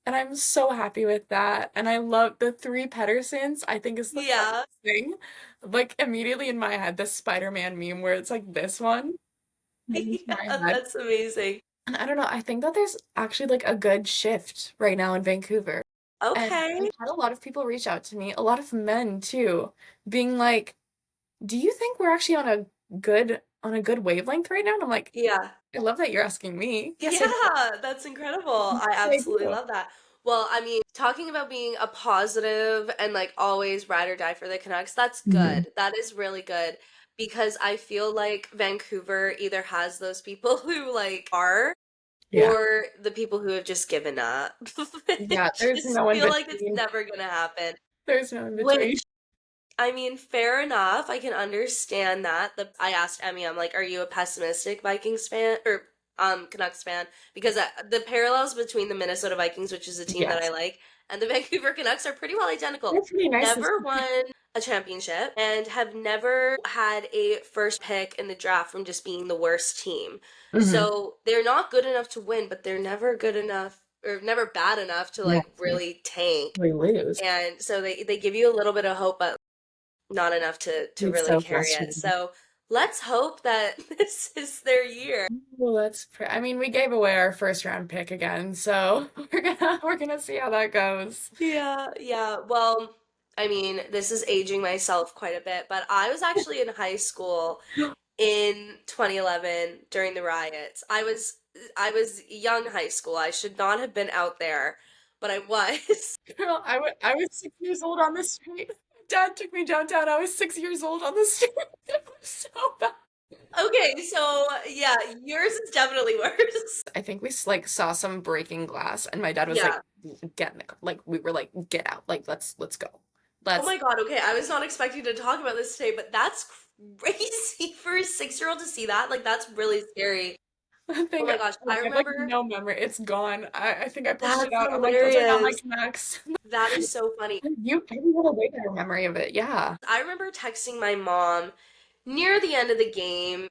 S2: And I'm so happy with that. And I love the three Pedersons, I think is the
S1: Yeah.
S2: funniest thing. Like immediately in my head, the Spider-Man meme where it's like this one came into my
S1: Yeah,
S2: head.
S1: that's amazing.
S2: And I don't know, I think that there's actually like a good shift right now in Vancouver. And I've
S1: Okay.
S2: had a lot of people reach out to me, a lot of men too, being like, "Do you think we're actually on a good wavelength right now?" And I'm like,
S1: Yeah.
S2: "I love that you're asking me." Yes, I do.
S1: Yeah, that's incredible. I
S2: Yes, I
S1: absolutely
S2: do.
S1: love that. Well, I mean, talking about being a positive and like always ride or die for the Canucks, that's
S2: Mhm.
S1: good. That is really good because I feel like Vancouver either has those people who like are
S2: Yeah.
S1: or the people who have just given up. I
S2: Yeah, there's
S1: just
S2: no in
S1: feel like it's
S2: between.
S1: never gonna happen.
S2: There's no in between.
S1: Which I mean, fair enough. I can understand that. I asked Emmy, I'm like, are you a pessimistic Vikings fan or Canucks fan? Because the parallels between the Minnesota Vikings, which is a team that I
S2: Yes.
S1: like, and the Vancouver Canucks are pretty well identical.
S2: They're pretty nice this
S1: Never
S2: year.
S1: won a championship and have never had a first pick in the draft from just being the worst team.
S2: Hmm.
S1: So they're not good enough to win, but they're never good enough or never bad enough to
S2: Yeah,
S1: like really tank.
S2: we lose.
S1: And so they give you a little bit of hope, but not enough to
S2: It's
S1: really
S2: so
S1: carry it.
S2: frustrating.
S1: So let's hope that this is their year.
S2: Well, I mean, we gave away our first round pick again, so we're gonna see how that goes.
S1: Yeah, yeah. Well, I mean, this is aging myself quite a bit, but I was actually in high school in 2011 during the riots. I was young high school. I should not have been out there, but I was.
S2: Girl, I was 6 years old on the street. Dad took me downtown. I was 6 years old on the street. It was so bad.
S1: Okay, so yeah, yours is definitely worse.
S2: I think we like saw some breaking glass, and my dad was like,
S1: Yeah.
S2: "Get in the car." Like we were like, "Get out!" Like let's go.
S1: Oh
S2: Let's.
S1: my God, okay. I was not expecting to talk about this today, but that's crazy for a 6-year-old to see that. Like, that's really scary.
S2: I
S1: Oh
S2: think
S1: my gosh.
S2: I
S1: I
S2: have like
S1: remember
S2: no memory. It's gone. I think I pushed it
S1: that's
S2: out. I'm like, those are not my
S1: hilarious.
S2: connects.
S1: That is so funny.
S2: You have a way better memory of it. Yeah.
S1: I remember texting my mom near the end of the game.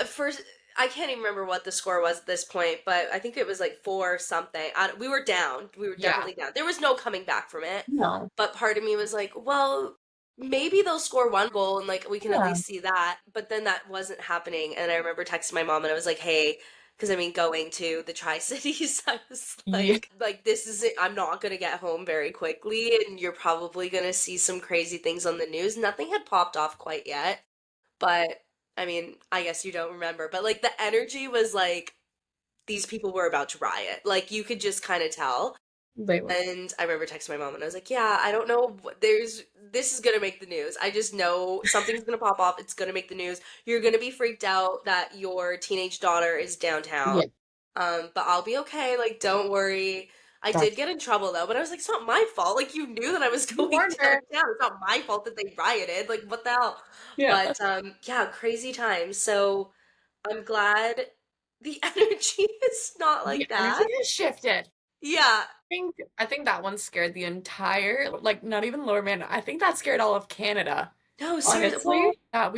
S1: First, I can't even remember what the score was at this point, but I think it was like four something. We were down. We were
S2: Yeah.
S1: definitely down. There was no coming back from it.
S2: No.
S1: But part of me was like, well, maybe they'll score one goal and like we can at
S2: Yeah.
S1: least see that. But then that wasn't happening. And I remember texting my mom and I was like, hey, because I mean, going to the Tri Cities, I was
S2: Yeah.
S1: like, this is it. I'm not gonna get home very quickly, and you're probably gonna see some crazy things on the news. Nothing had popped off quite yet, but I mean, I guess you don't remember, but like the energy was like these people were about to riot. Like you could just kind of tell.
S2: They were.
S1: And I remember texting my mom and I was like, "Yeah, I don't know. This is gonna make the news. I just know something's gonna pop off. It's gonna make the news. You're gonna be freaked out that your teenage daughter is downtown.
S2: Yeah.
S1: But I'll be okay. Like, don't worry." I did
S2: That's
S1: get in trouble though, but I was like, "It's not my fault. Like, you knew that I was
S2: you
S1: going
S2: warned her.
S1: downtown. It's not my fault that they rioted. Like, what the hell?"
S2: Yeah.
S1: But yeah, crazy times. So I'm glad the energy is not
S2: The
S1: like
S2: energy
S1: that.
S2: has shifted.
S1: Yeah.
S2: I think that one scared the entire like not even Lower Man. I think that scared all of Canada.
S1: No, seriously. Well,
S2: Honestly, that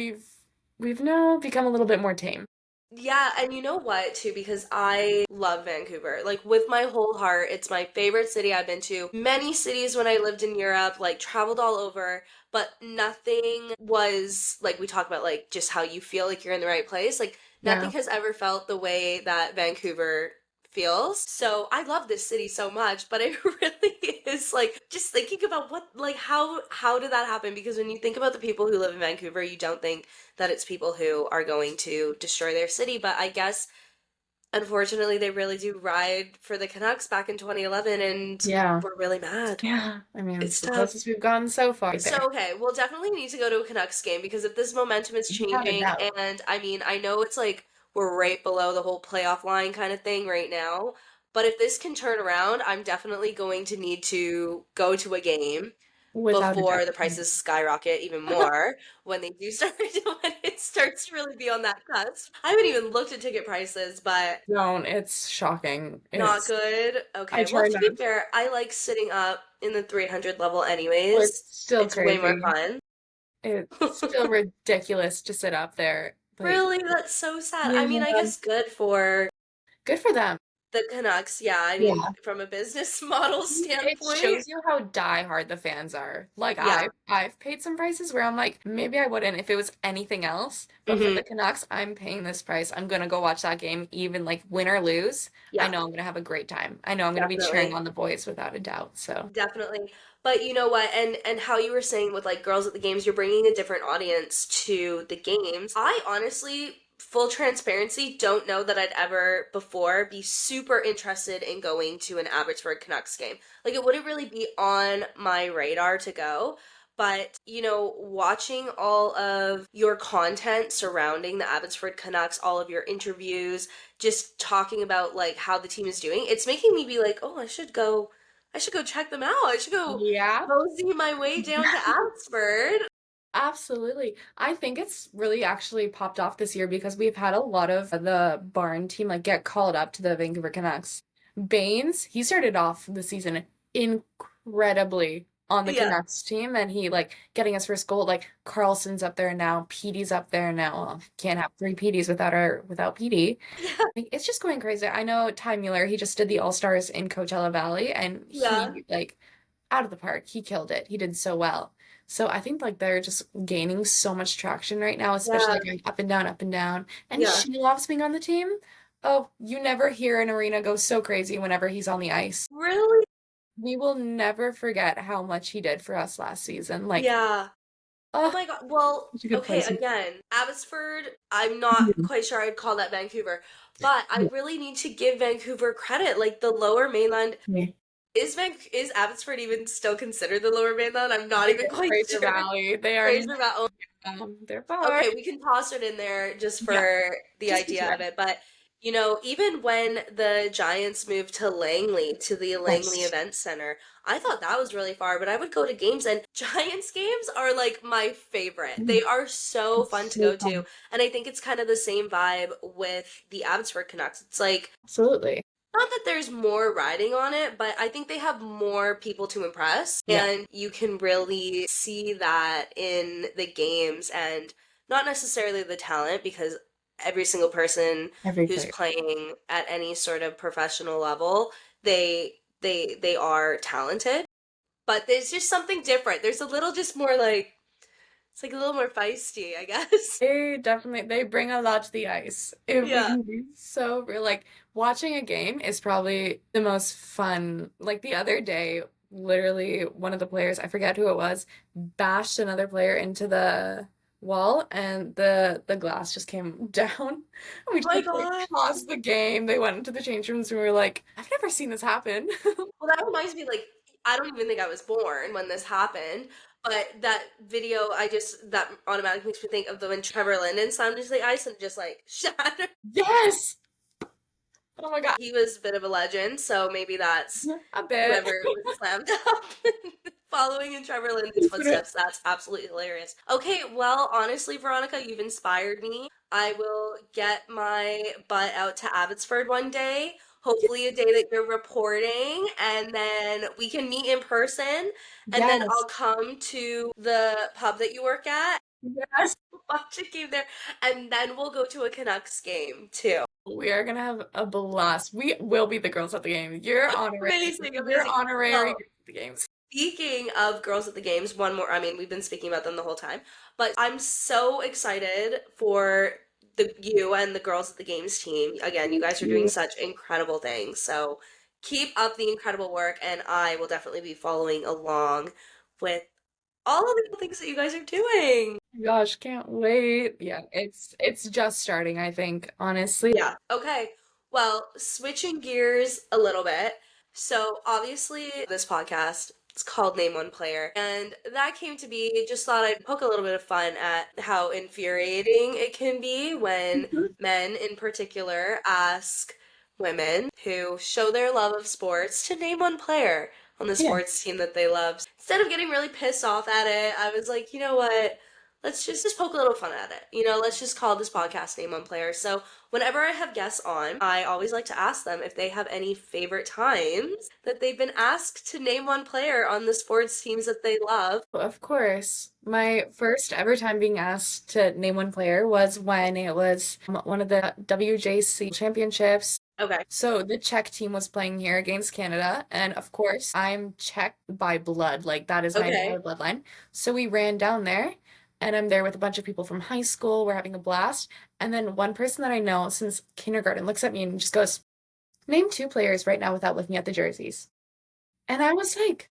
S2: we've now become a little bit more tame.
S1: yeah, and you know what, too, because I love Vancouver. Like, with my whole heart, it's my favorite city I've been to. Many cities when I lived in Europe, like, traveled all over, but nothing was like we talk about, like, just how you feel like you're in the right place. Like,
S2: Yeah.
S1: nothing has ever felt the way that Vancouver feels. So I love this city so much, but it really is like just thinking about what like how did that happen? Because when you think about the people who live in Vancouver, you don't think that it's people who are going to destroy their city. But I guess, unfortunately, they really do ride for the Canucks back in 2011, and
S2: Yeah.
S1: we're really mad.
S2: Yeah. I mean, it's
S1: It's
S2: the
S1: tough.
S2: closest we've gotten so far right
S1: So,
S2: there.
S1: okay, we'll definitely need to go to a Canucks game because if this momentum is
S2: Without a
S1: changing,
S2: doubt.
S1: and I mean, I know it's like we're right below the whole playoff line kind of thing right now, But if this can turn around, I'm definitely going to need to go to a game
S2: Without a
S1: before
S2: doubt.
S1: the prices skyrocket even more when they do start when it starts to really be on that cusp. I haven't even looked at ticket prices, but
S2: Don't. It's shocking.
S1: not
S2: It's
S1: good.
S2: I
S1: Okay. Well,
S2: try
S1: to be
S2: not.
S1: fair, I like sitting up in the 300 level
S2: Oh,
S1: anyways.
S2: it's still
S1: It's way more
S2: crazy.
S1: fun.
S2: It's still ridiculous to sit up there. Like,
S1: Really, that's so sad. I mean, I
S2: yeah,
S1: guess good for
S2: good for them.
S1: the Canucks. Yeah, I mean,
S2: Yeah.
S1: from a business model
S2: It
S1: standpoint,
S2: shows you how diehard the fans are. Like
S1: yeah.
S2: I've paid some prices where I'm like, maybe I wouldn't if it was anything else. But for
S1: Hmm.
S2: the Canucks, I'm paying this price. I'm gonna go watch that game, even like win or lose. I
S1: Yeah,
S2: know I'm gonna have a great time. I know I'm gonna be cheering
S1: definitely.
S2: on the boys without a doubt. So
S1: Definitely. But you know what? And how you were saying with like girls at the games, you're bringing a different audience to the games. I honestly, full transparency, don't know that I'd ever before be super interested in going to an Abbotsford Canucks game. Like it wouldn't really be on my radar to go. But, watching all of your content surrounding the Abbotsford Canucks, all of your interviews, just talking about like how the team is doing, it's making me be like, oh, I should go check them out. I should go
S2: yeah.
S1: mosey my way down to Abbotsford.
S2: Absolutely. I think it's really actually popped off this year because we've had a lot of the barn team like get called up to the Vancouver Canucks. Baines, he started off the season incredibly on the
S1: Yeah.
S2: Canucks team and he like getting his first goal. Like Carlson's up there now, Petey's up there now. Well, can't have three Petey's without Petey.
S1: Yeah.
S2: Like, it's just going crazy. I know Ty Mueller, he just did the All-Stars in Coachella Valley and
S1: Yeah.
S2: he like out of the park. He killed it. He did so well. So I think like they're just gaining so much traction right now, especially
S1: Yeah.
S2: going up and down, up and down. And
S1: Yeah.
S2: Shilov's being on the team. Oh, you never hear an arena go so crazy whenever he's on the ice.
S1: Really?
S2: We will never forget how much he did for us last season. Like,
S1: Yeah. Oh
S2: oh,
S1: my God. Well,
S2: such a good
S1: okay,
S2: place.
S1: again, Abbotsford, I'm not
S2: Mhm.
S1: quite sure I'd call that Vancouver, but I really need to give Vancouver credit. Like the Lower Mainland,
S2: Yeah.
S1: is Abbotsford even still considered the Lower Mainland? I'm not even quite
S2: Fraser
S1: sure.
S2: Valley. They are
S1: Fraser Valley.
S2: they're far.
S1: Okay, we can toss it in there just
S2: Yeah,
S1: for the
S2: just
S1: idea of
S2: because.
S1: it. But, even when the Giants moved to Langley, to the Langley
S2: Yes.
S1: Event Center, I thought that was really far, but I would go to games, and Giants games are like my favorite. They are so fun
S2: It's
S1: to
S2: so
S1: go to.
S2: fun.
S1: And I think it's kind of the same vibe with the Abbotsford Canucks. It's like,
S2: Absolutely.
S1: not that there's more riding on it, but I think they have more people to impress.
S2: Yeah,
S1: And you can really see that in the games and not necessarily the talent because every single person
S2: every
S1: who's
S2: player.
S1: playing at any sort of professional level, they are talented. But there's just something different. There's a little just more like it's like a little more feisty, I guess.
S2: They bring a lot to the ice. If we
S1: Yeah.
S2: can be so real, like watching a game is probably the most fun. Like the other day, literally one of the players, I forget who it was, bashed another player into the wall and the glass just came down. And we
S1: Oh
S2: just
S1: my
S2: had to like
S1: God.
S2: pause the game. They went into the change rooms and we were like, I've never seen this happen.
S1: Well, that reminds me, like, I don't even think I was born when this happened, but that video, that automatically makes me think of the when Trevor Linden slammed into the ice and just, like, shattered.
S2: Yes! Oh my God.
S1: He was a bit of a legend, so maybe that's
S2: A bit.
S1: whoever was slammed up. Following in Trevor Linden's footsteps. That's absolutely hilarious. Okay, well, honestly, Veronica, you've inspired me. I will get my butt out to Abbotsford one day. Hopefully, a day that you're reporting, and then we can meet in person. And then
S2: Yes.
S1: I'll come to the pub that you work at,
S2: Yes.
S1: watch a game there, and then we'll go to a Canucks game too.
S2: We are gonna have a blast. We will be the girls at the game. You're honorary.
S1: Amazing,
S2: You're
S1: amazing.
S2: honorary
S1: Well,
S2: girls at the games.
S1: speaking of girls at the games, one more. I mean, we've been speaking about them the whole time, but I'm so excited for you and the girls at the games team. Again, you
S2: Thank
S1: guys are doing
S2: you.
S1: such incredible things. So keep up the incredible work, and I will definitely be following along with all of the things that you guys are doing.
S2: Gosh, can't wait. Yeah, it's just starting, I think, honestly.
S1: Yeah. Okay. Well, switching gears a little bit. So, obviously, this podcast it's called Name One Player, and that came to be just thought I'd poke a little bit of fun at how infuriating it can be when
S2: Mhm.
S1: men in particular ask women who show their love of sports to name one player on the
S2: Yeah,
S1: sports team that they love. Instead of getting really pissed off at it, I was like, you know what? Let's just poke a little fun at it. Let's just call this podcast Name One Player. So whenever I have guests on, I always like to ask them if they have any favorite times that they've been asked to name one player on the sports teams that they love.
S2: of course. My first ever time being asked to name one player was when it was one of the WJC championships.
S1: Okay.
S2: So the Czech team was playing here against Canada, and of course, I'm Czech by blood. Like that is my
S1: Okay.
S2: entire bloodline. So we ran down there, and I'm there with a bunch of people from high school. We're having a blast. And then one person that I know since kindergarten looks at me and just goes, "Name two players right now without looking at the jerseys." And I was like,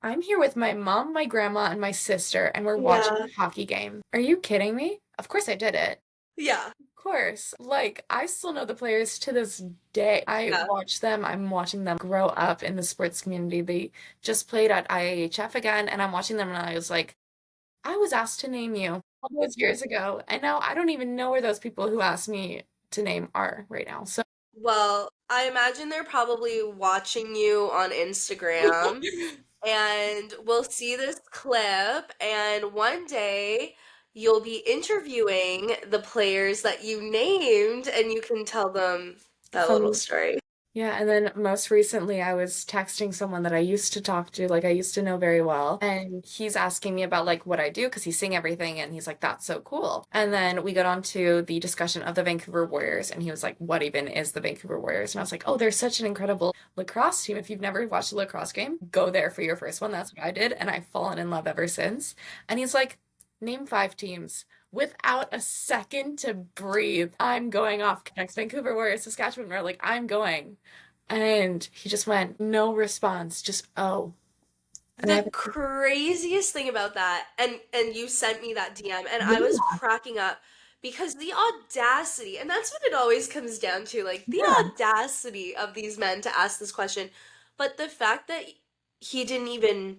S2: I'm here with my mom, my grandma, and my sister, and we're watching
S1: Yeah.
S2: a hockey game. Are you kidding me? Of course I did it.
S1: Yeah.
S2: Of course. Like, I still know the players to this day. I
S1: Yeah.
S2: watch them. I'm watching them grow up in the sports community. They just played at IAHF again, and I'm watching them, and I was like, I was asked to name you all those years ago, and now I don't even know where those people who asked me to name are right now. So,
S1: Well, I imagine they're probably watching you on Instagram and we'll see this clip and one day you'll be interviewing the players that you named and you can tell them that little
S2: fun.
S1: story.
S2: Yeah, and then most recently I was texting someone that I used to talk to, like I used to know very well, and he's asking me about like what I do because he's seeing everything and he's like, that's so cool. And then we got on to the discussion of the Vancouver Warriors, and he was like, what even is the Vancouver Warriors? And I was like, oh, they're such an incredible lacrosse team. If you've never watched a lacrosse game, go there for your first one. That's what I did, and I've fallen in love ever since. And he's like, name five teams. Without a second to breathe, I'm going off next Vancouver Warriors, Saskatchewan. We're like, I'm going. And he just went, no response, just oh. And I
S1: The
S2: have
S1: craziest thing about that, and you sent me that DM, and I was
S2: yeah,
S1: cracking up because the audacity, and that's what it always comes down to, like the
S2: yeah,
S1: audacity of these men to ask this question. But the fact that he didn't even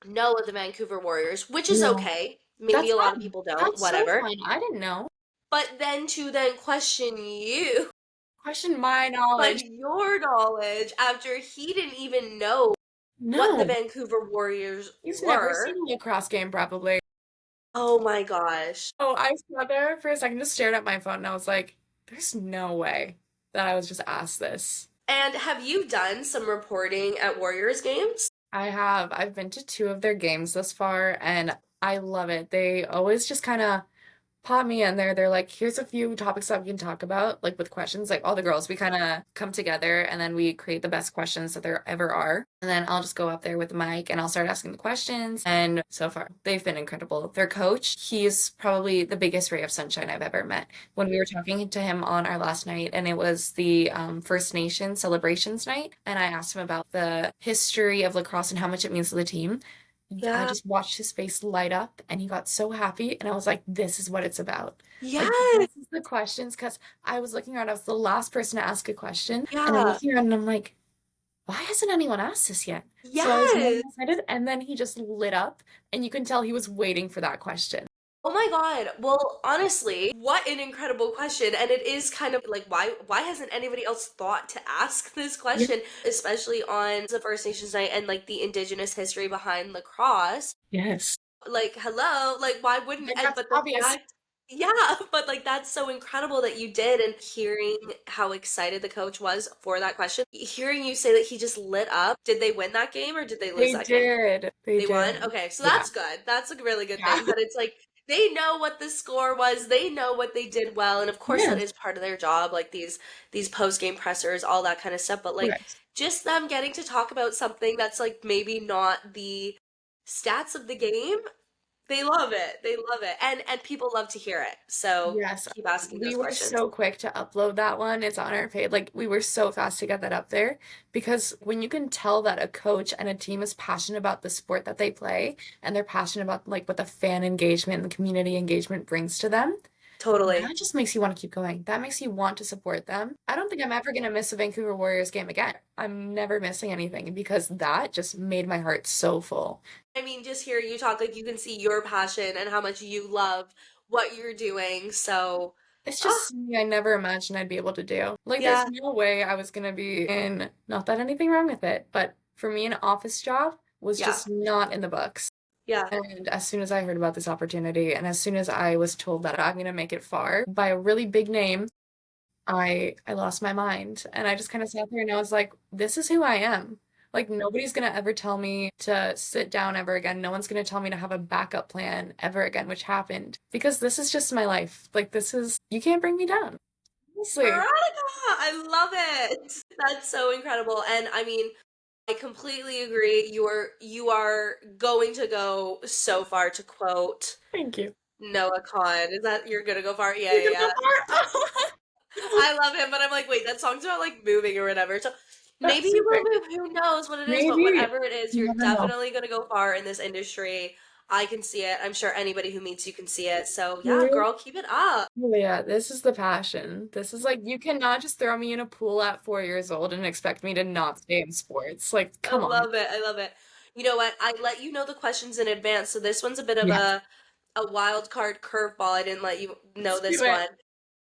S1: know of the Vancouver Warriors, which is
S2: no.
S1: okay. Maybe
S2: That's
S1: a lot of
S2: fine.
S1: people don't,
S2: That's so
S1: whatever.
S2: fine. I didn't know.
S1: But then to then question you,
S2: Question my
S1: but
S2: knowledge.
S1: your knowledge after he didn't even know what the
S2: No.
S1: Vancouver Warriors
S2: He's never seen
S1: were.
S2: a lacrosse game, probably.
S1: Oh my gosh.
S2: Oh, I sat there for a second, just stared at my phone, and I was like, there's no way that I was just asked this.
S1: And have you done some reporting at Warriors games?
S2: I have. I've been to two of their games thus far, and I love it. They always just kind of pop me in there. They're like, here's a few topics that we can talk about, like with questions. Like all the girls, we kind of come together and then we create the best questions that there ever are. And then I'll just go up there with the mic and I'll start asking the questions. And so far, they've been incredible. Their coach, he's probably the biggest ray of sunshine I've ever met. When we were talking to him on our last night, and it was the First Nation celebrations night, and I asked him about the history of lacrosse and how much it means to the team. I
S1: Yeah.
S2: just watched his face light up and he got so happy. And I was like, this is what it's about. Like,
S1: Yes.
S2: this is the questions. Because I was looking around, I was the last person to ask a question. And I'm
S1: Yeah.
S2: looking around and I'm like, why hasn't anyone asked this yet? So I was really
S1: Yes.
S2: excited. And then he just lit up. And you can tell he was waiting for that question.
S1: Oh my God. Well, honestly, what an incredible question. And it is kind of like why hasn't anybody else thought to ask this
S2: Yeah.
S1: question, especially on the First Nations night and like the indigenous history behind lacrosse?
S2: Yes.
S1: Like, hello, like why wouldn't
S2: And
S1: and
S2: that's
S1: but the
S2: obvious.
S1: fact yeah, but like that's so incredible that you did and hearing how excited the coach was for that question. Hearing you say that he just lit up. Did they win that game or did they lose
S2: They
S1: that game?
S2: did. They
S1: They won?
S2: did.
S1: Okay, so
S2: Yeah.
S1: that's good. That's a really good
S2: Yeah.
S1: thing. But it's like they know what the score was. They know what they did well, and of course that
S2: Yes.
S1: is part of their job, like these post-game pressers, all that kind of stuff. But like
S2: Correct.
S1: just them getting to talk about something that's like maybe not the stats of the game, they love it. They love it. And people love to hear it. So
S2: Yes,
S1: keep asking
S2: we
S1: those
S2: were
S1: questions.
S2: so quick to upload that one. It's on our page. Like, we were so fast to get that up there because when you can tell that a coach and a team is passionate about the sport that they play and they're passionate about like what the fan engagement and the community engagement brings to them,
S1: Totally.
S2: that just makes you want to keep going. That makes you want to support them. I don't think I'm ever going to miss a Vancouver Warriors game again. I'm never missing anything because that just made my heart so full.
S1: I mean, just hearing you talk, like you can see your passion and how much you love what you're doing. So
S2: It's just
S1: Oh,
S2: something I never imagined I'd be able to do. Like, there's
S1: yeah,
S2: no way I was gonna be in, not that anything wrong with it, but for me, an office job was
S1: yeah,
S2: just not in the books.
S1: yeah.
S2: And as soon as I heard about this opportunity, and as soon as I was told that I'm gonna make it far by a really big name, I lost my mind. And I just kind of sat there and I was like, this is who I am. Like, nobody's gonna ever tell me to sit down ever again. No one's gonna tell me to have a backup plan ever again, which happened because this is just my life. Like, this is, you can't bring me down. Honestly.
S1: Veronica, I love it. That's so incredible. And I mean, I completely agree. You are going to go so far, to quote
S2: Thank you.
S1: Noah Khan. Is that you're gonna go far? Yeah,
S2: You're
S1: yeah,
S2: gonna go
S1: yeah.
S2: far?
S1: I love him, but I'm like, wait, that song's about like moving or whatever. So maybe
S2: That's
S1: you will
S2: okay.
S1: move. Who knows what it is? But
S2: Maybe.
S1: whatever it is,
S2: You
S1: you're
S2: never know.
S1: definitely gonna go far in this industry. I can see it. I'm sure anybody who meets you can see it. So yeah,
S2: You
S1: girl, keep it up.
S2: Oh, yeah, this is the passion. This is like, you cannot just throw me in a pool at 4 years old and expect me to not stay in sports. Like,
S1: I
S2: come on.
S1: love it. I love it. You know what? I let you know the questions in advance, so this one's a bit of
S2: Yes,
S1: a wild card curveball. I didn't let you know
S2: let's do
S1: this
S2: it.
S1: one.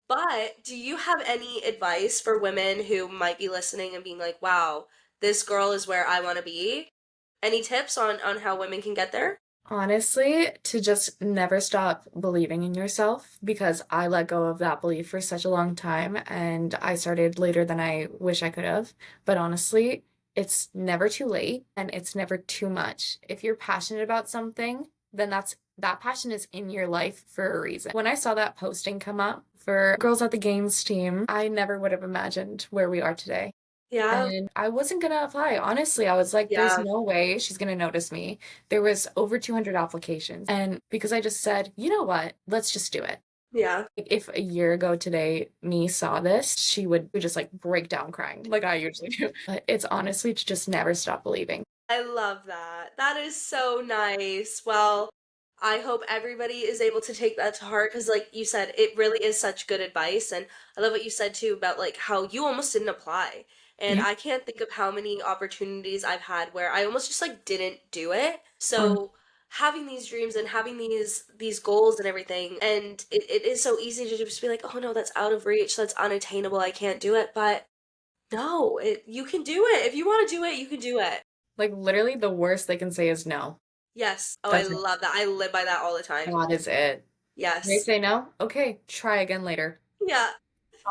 S1: But do you have any advice for women who might be listening and being like, "Wow, this girl is where I want to be"? Any tips on how women can get there?
S2: Honestly, to just never stop believing in yourself because I let go of that belief for such a long time and I started later than I wish I could have. But honestly, it's never too late and it's never too much. If you're passionate about something, then that passion is in your life for a reason. When I saw that posting come up for Girls at the Games team, I never would have imagined where we are today.
S1: Yeah,
S2: And I wasn't gonna apply. Honestly, I was like, there's
S1: yeah,
S2: no way she's gonna notice me. There was over 200 applications. And because I just said, you know what? Let's just do it.
S1: yeah.
S2: Like, if a year ago today me saw this, she would just like break down crying like I usually do. But it's honestly to just never stop believing.
S1: I love that. That is so nice. Well, I hope everybody is able to take that to heart because, like you said, it really is such good advice. And I love what you said too about like how you almost didn't apply. And
S2: Yeah.
S1: I can't think of how many opportunities I've had where I almost just like didn't do it.
S2: Um,
S1: So having these dreams and having these goals and everything, and it is so easy to just be like, oh no, that's out of reach, that's unattainable, I can't do it. But no, you can do it. If you want to do it, you can do it.
S2: like literally the worst they can say is no.
S1: Yes. Oh, I
S2: That's it.
S1: love that. I live by that all the time.
S2: That is it. They
S1: Yes.
S2: say no? Okay, try again later.
S1: Yeah.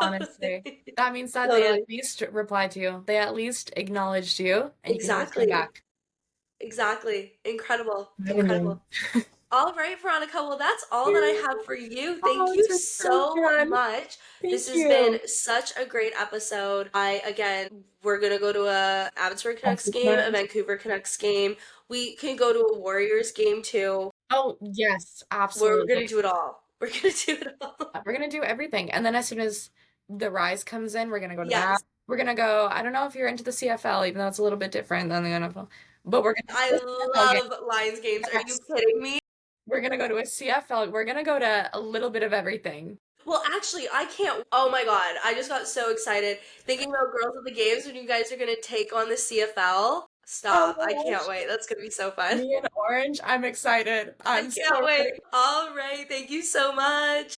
S2: Honestly. That means that they at
S1: Totally.
S2: least replied to you. They at least acknowledged you, and you can always come
S1: Exactly.
S2: back.
S1: Exactly. Incredible.
S2: I've been
S1: Incredible.
S2: doing.
S1: All right, Veronica. Well, that's all that I
S2: You.
S1: have for you.
S2: Oh,
S1: Thank
S2: it's
S1: you
S2: been so
S1: so
S2: fun.
S1: much. This
S2: Thank
S1: has been
S2: you.
S1: such a great episode. We're gonna go to a Abbotsford Canucks game, a
S2: Excellent.
S1: Vancouver Canucks game. We can go to a Warriors game too.
S2: Oh, yes,
S1: We're gonna
S2: absolutely.
S1: do it all. We're gonna do it all.
S2: We're gonna do everything. And then as soon as the Rise comes in, we're gonna go to that.
S1: Yes.
S2: We're gonna go. I don't know if you're into the CFL, even though it's a little bit different than the NFL, but we're gonna
S1: I
S2: go to a CFL game.
S1: love Lions games. Are you
S2: Yes.
S1: kidding me?
S2: We're gonna go to a CFL. We're gonna go to a little bit of everything.
S1: Well, actually, I can't. Oh my God. I just got so excited thinking about Girls at the Games when you guys are going to take on the CFL.
S2: Oh
S1: Stop. I
S2: my
S1: can't
S2: gosh.
S1: wait. That's going to be so fun.
S2: Me and Orange. I'm excited.
S1: I
S2: I'm
S1: can't
S2: so
S1: wait.
S2: ready.
S1: All right. Thank you so much.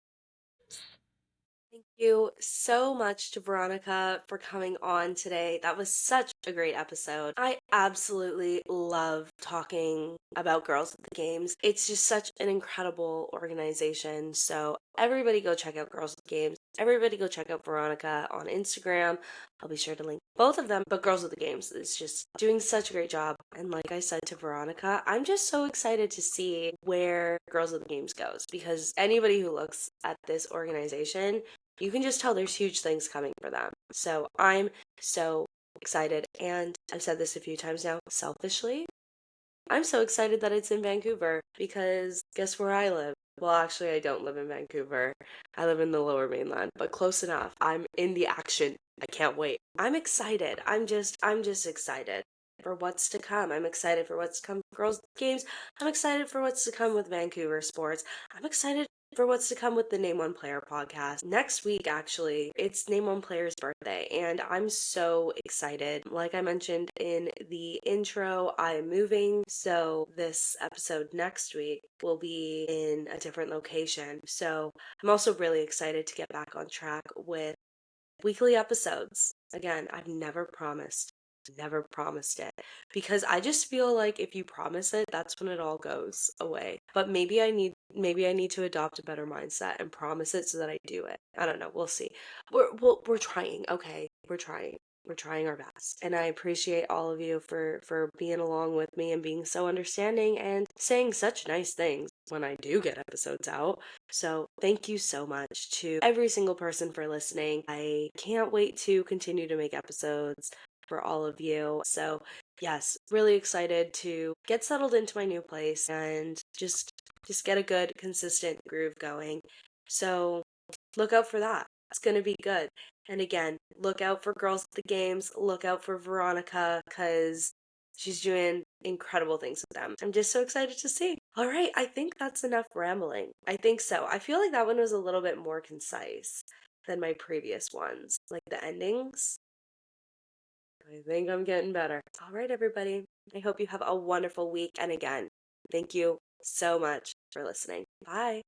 S1: Thank you so much to Veronica for coming on today. That was such a great episode. I absolutely love talking about Girls at the Games. It's just such an incredible organization. So, everybody go check out Girls at the Games. Everybody go check out Veronica on Instagram. I'll be sure to link both of them. But Girls at the Games is just doing such a great job. And like I said to Veronica, I'm just so excited to see where Girls at the Games goes because anybody who looks at this organization, you can just tell there's huge things coming for them. So I'm so excited. And I've said this a few times now, selfishly, I'm so excited that it's in Vancouver because guess where I live? Well, actually, I don't live in Vancouver. I live in the lower mainland, but close enough. I'm in the action. I can't wait. I'm excited. I'm just excited for what's to come. I'm excited for what's to come with girls games. I'm excited for what's to come with Vancouver sports. I'm excited for what's to come with the Name One Player podcast. Next week, actually, it's Name One Player's birthday, and I'm so excited. Like I mentioned in the intro, I am moving, so this episode next week will be in a different location. So I'm also really excited to get back on track with weekly episodes. Again, I've never promised it because I just feel like if you promise it, that's when it all goes away. But maybe I need to adopt a better mindset and promise it so that I do it. I don't know. We'll see. We're trying. Okay, we're trying. We're trying our best. And I appreciate all of you for being along with me and being so understanding and saying such nice things when I do get episodes out. So thank you so much to every single person for listening. I can't wait to continue to make episodes for all of you. So yes, really excited to get settled into my new place and just get a good consistent groove going. So look out for that. It's going to be good. And again, look out for Girls at the Games. Look out for Veronica because she's doing incredible things with them. I'm just so excited to see. All right, I think that's enough rambling. I think so. I feel like that one was a little bit more concise than my previous ones, like the endings. I think I'm getting better. All right, everybody. I hope you have a wonderful week. And again, thank you so much for listening. Bye.